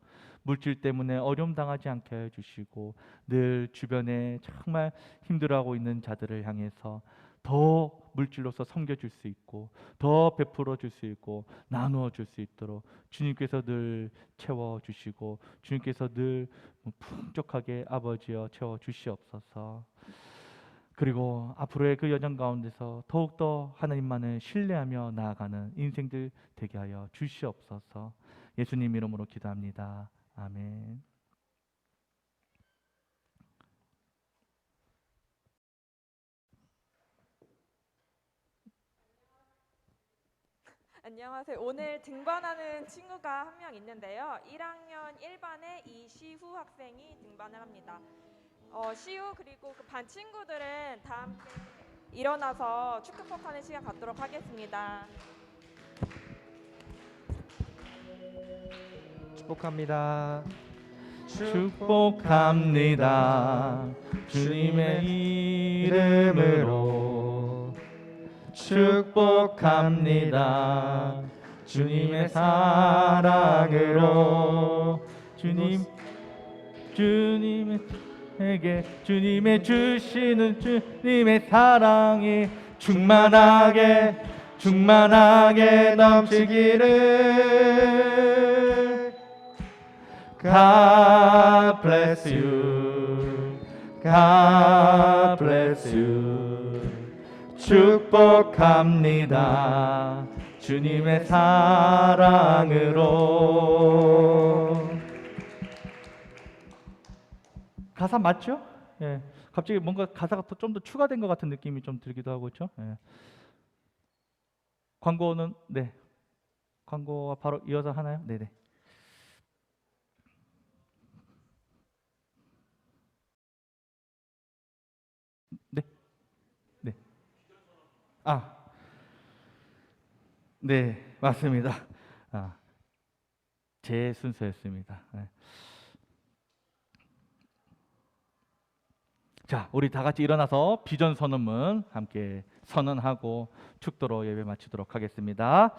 물질 때문에 어려움 당하지 않게 하여 주시고, 늘 주변에 정말 힘들어하고 있는 자들을 향해서 더 물질로서 섬겨줄 수 있고, 더 베풀어 줄 수 있고, 나누어 줄 수 있도록 주님께서 늘 채워주시고, 주님께서 늘 풍족하게 아버지여 채워주시옵소서. 그리고 앞으로의 그 여정 가운데서 더욱더 하나님만을 신뢰하며 나아가는 인생들 되게 하여 주시옵소서. 예수님 이름으로 기도합니다. 아멘. 안녕하세요. 오늘 등반하는 친구가 한 명 있는데요. 1학년 1반의 이시후 학생이 등반을 합니다. 시후 그리고 그 반 친구들은 다 함께 일어나서 축복하는 시간 갖도록 하겠습니다. 축복합니다. 축복합니다. 주님의 이름으로 축복합니다. 주님의 사랑으로 주님에게 주님의 주시는 주님의 사랑이 충만하게 넘치기를 God bless you. God bless you. 축복합니다. 주님의 사랑으로. 가사 맞죠? 예. 갑자기 뭔가 가사가 좀 더 추가된 것 같은 느낌이 좀 들기도 하고 있죠. 예. 광고는 네. 광고와 바로 이어서 하나요? 네네. 네. 네. 아, 네, 맞습니다. 아, 제 순서였습니다. 네. 자, 우리 다 같이 일어나서 비전 선언문 함께 선언하고 축도로 예배 마치도록 하겠습니다.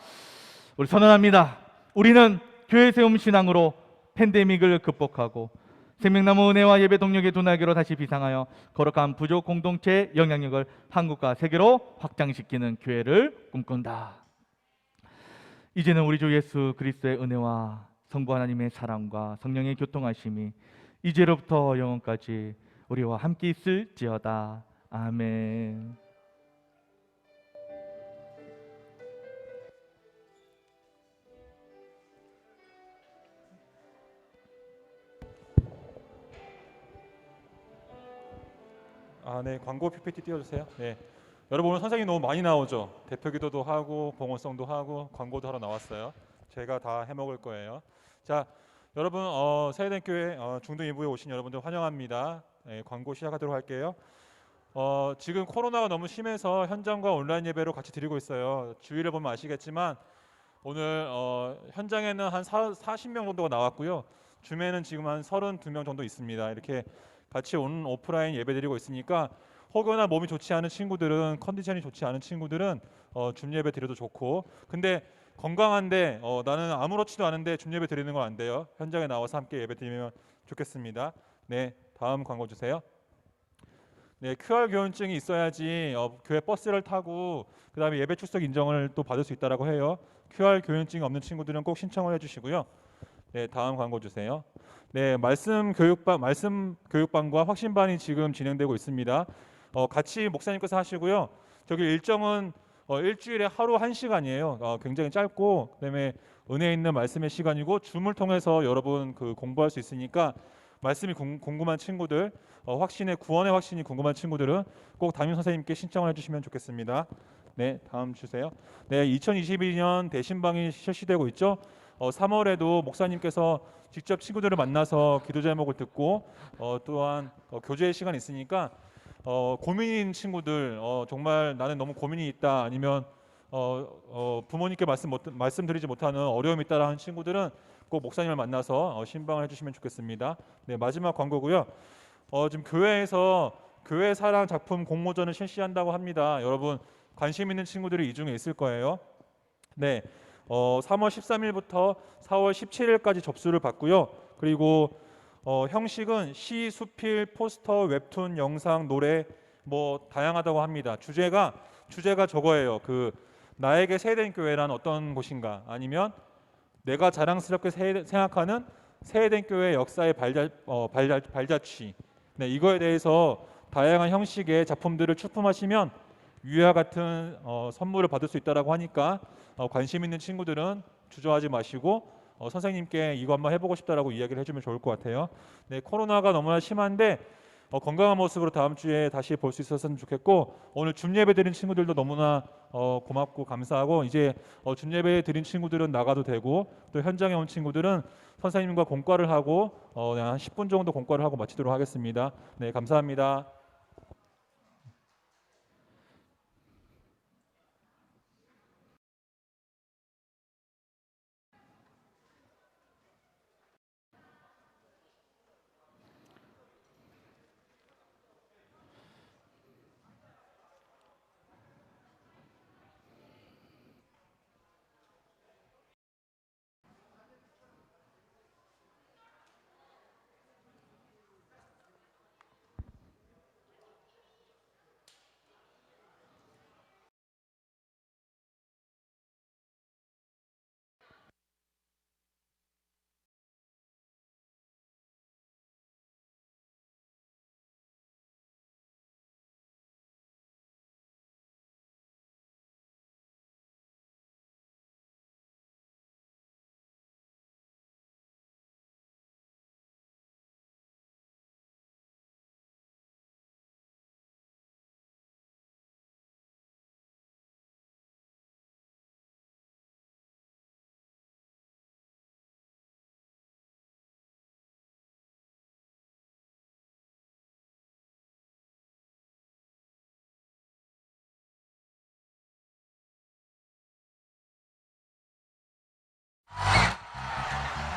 우리 선언합니다. 우리는 교회 세움 신앙으로 팬데믹을 극복하고 생명나무 은혜와 예배 동력의 두 날개로 다시 비상하여 거룩한 부족 공동체의 영향력을 한국과 세계로 확장시키는 교회를 꿈꾼다. 이제는 우리 주 예수 그리스도의 은혜와 성부 하나님의 사랑과 성령의 교통하심이 이제로부터 영원까지 우리와 함께 있을지어다. 아멘. 네, 광고 PPT 띄워주세요. 네, 여러분 오늘 선생님 너무 많이 나오죠. 대표기도도 하고 봉헌성도 하고 광고도 하러 나왔어요. 제가 다 해먹을 거예요. 자, 여러분 세대교회 중등 2부에 오신 여러분들 환영합니다. 네, 광고 시작하도록 할게요. 지금 코로나가 너무 심해서 현장과 온라인 예배로 같이 드리고 있어요. 주위를 보면 아시겠지만 오늘 현장에는 한 40명 정도가 나왔고요. 줌에는 지금 한 32명 정도 있습니다. 이렇게 같이 오프라인 예배 드리고 있으니까 혹여나 몸이 좋지 않은 친구들은, 컨디션이 좋지 않은 친구들은 줌 예배 드려도 좋고, 근데 건강한데 나는 아무렇지도 않은데 줌 예배 드리는 건 안 돼요. 현장에 나와서 함께 예배 드리면 좋겠습니다. 네, 다음 광고 주세요. 네, QR 교원증이 있어야지 교회 버스를 타고 그 다음에 예배 출석 인정을 또 받을 수 있다라고 해요. QR 교원증이 없는 친구들은 꼭 신청을 해주시고요. 네, 다음 광고 주세요. 네, 말씀 교육반과 확신반이 지금 진행되고 있습니다. 같이 목사님께서 하시고요. 저기 일정은 일주일에 하루 1시간이에요. 굉장히 짧고, 그다음에 은혜 있는 말씀의 시간이고 줌을 통해서 여러분 공부할 수 있으니까 말씀이 궁금한 친구들, 구원의 확신이 궁금한 친구들은 꼭 담임 선생님께 신청을 해주시면 좋겠습니다. 네, 다음 주세요. 네, 2022년 대신방이 실시되고 있죠. 3월에도 목사님께서 직접 친구들을 만나서 기도 제목을 듣고 또한 교제의 시간이 있으니까 고민인 친구들, 정말 나는 너무 고민이 있다, 아니면 부모님께 말씀드리지 못하는 어려움이 있다라는 친구들은 꼭 목사님을 만나서 신방을 해주시면 좋겠습니다. 네, 마지막 광고고요. 지금 교회에서 교회 사랑 작품 공모전을 실시한다고 합니다. 여러분 관심 있는 친구들이 이 중에 있을 거예요. 네, 3월 13일부터 4월 17일까지 접수를 받고요. 그리고 형식은 시, 수필, 포스터, 웹툰, 영상, 노래 뭐 다양하다고 합니다. 주제가 저거예요. 나에게 세대인 교회란 어떤 곳인가, 아니면 내가 자랑스럽게 생각하는 세대인 교회 역사의 발자취. 네, 이거에 대해서 다양한 형식의 작품들을 출품하시면 위와 같은 선물을 받을 수 있다라고 하니까 관심 있는 친구들은 주저하지 마시고 선생님께 이거 한번 해보고 싶다라고 이야기를 해주면 좋을 것 같아요. 네, 코로나가 너무나 심한데 건강한 모습으로 다음 주에 다시 볼 수 있었으면 좋겠고, 오늘 줌 예배 드린 친구들도 너무나 고맙고 감사하고, 이제 줌 예배 드린 친구들은 나가도 되고, 또 현장에 온 친구들은 선생님과 공과를 하고 한 10분 정도 공과를 하고 마치도록 하겠습니다. 네, 감사합니다.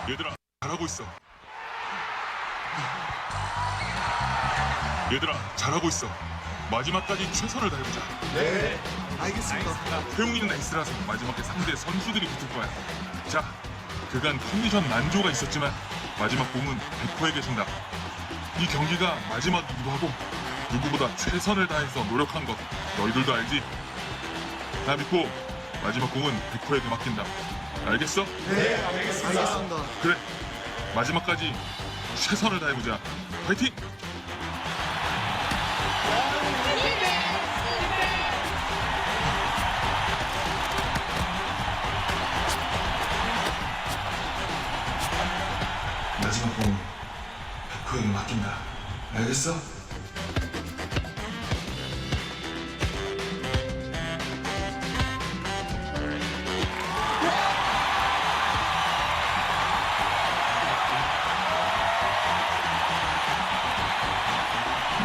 얘들아, 잘하고 있어. 얘들아, 잘하고 있어. 마지막까지 최선을 다해보자. 네, 알겠습니다. 태웅이는 에이스라서 마지막에 상대 선수들이 붙을 거야. 자, 그간 컨디션 난조가 있었지만 마지막 공은 백호에게 준다. 이 경기가 마지막이기도 하고 누구보다 최선을 다해서 노력한 것 너희들도 알지? 나 믿고 마지막 공은 백호에게 맡긴다. 알겠어? 네, 알겠습니다. 그래, 마지막까지 최선을 다해보자. 파이팅! 마지막 공은 백호에게 맡긴다. 알겠어?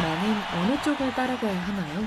나는 어느 쪽을 따라가야 하나요?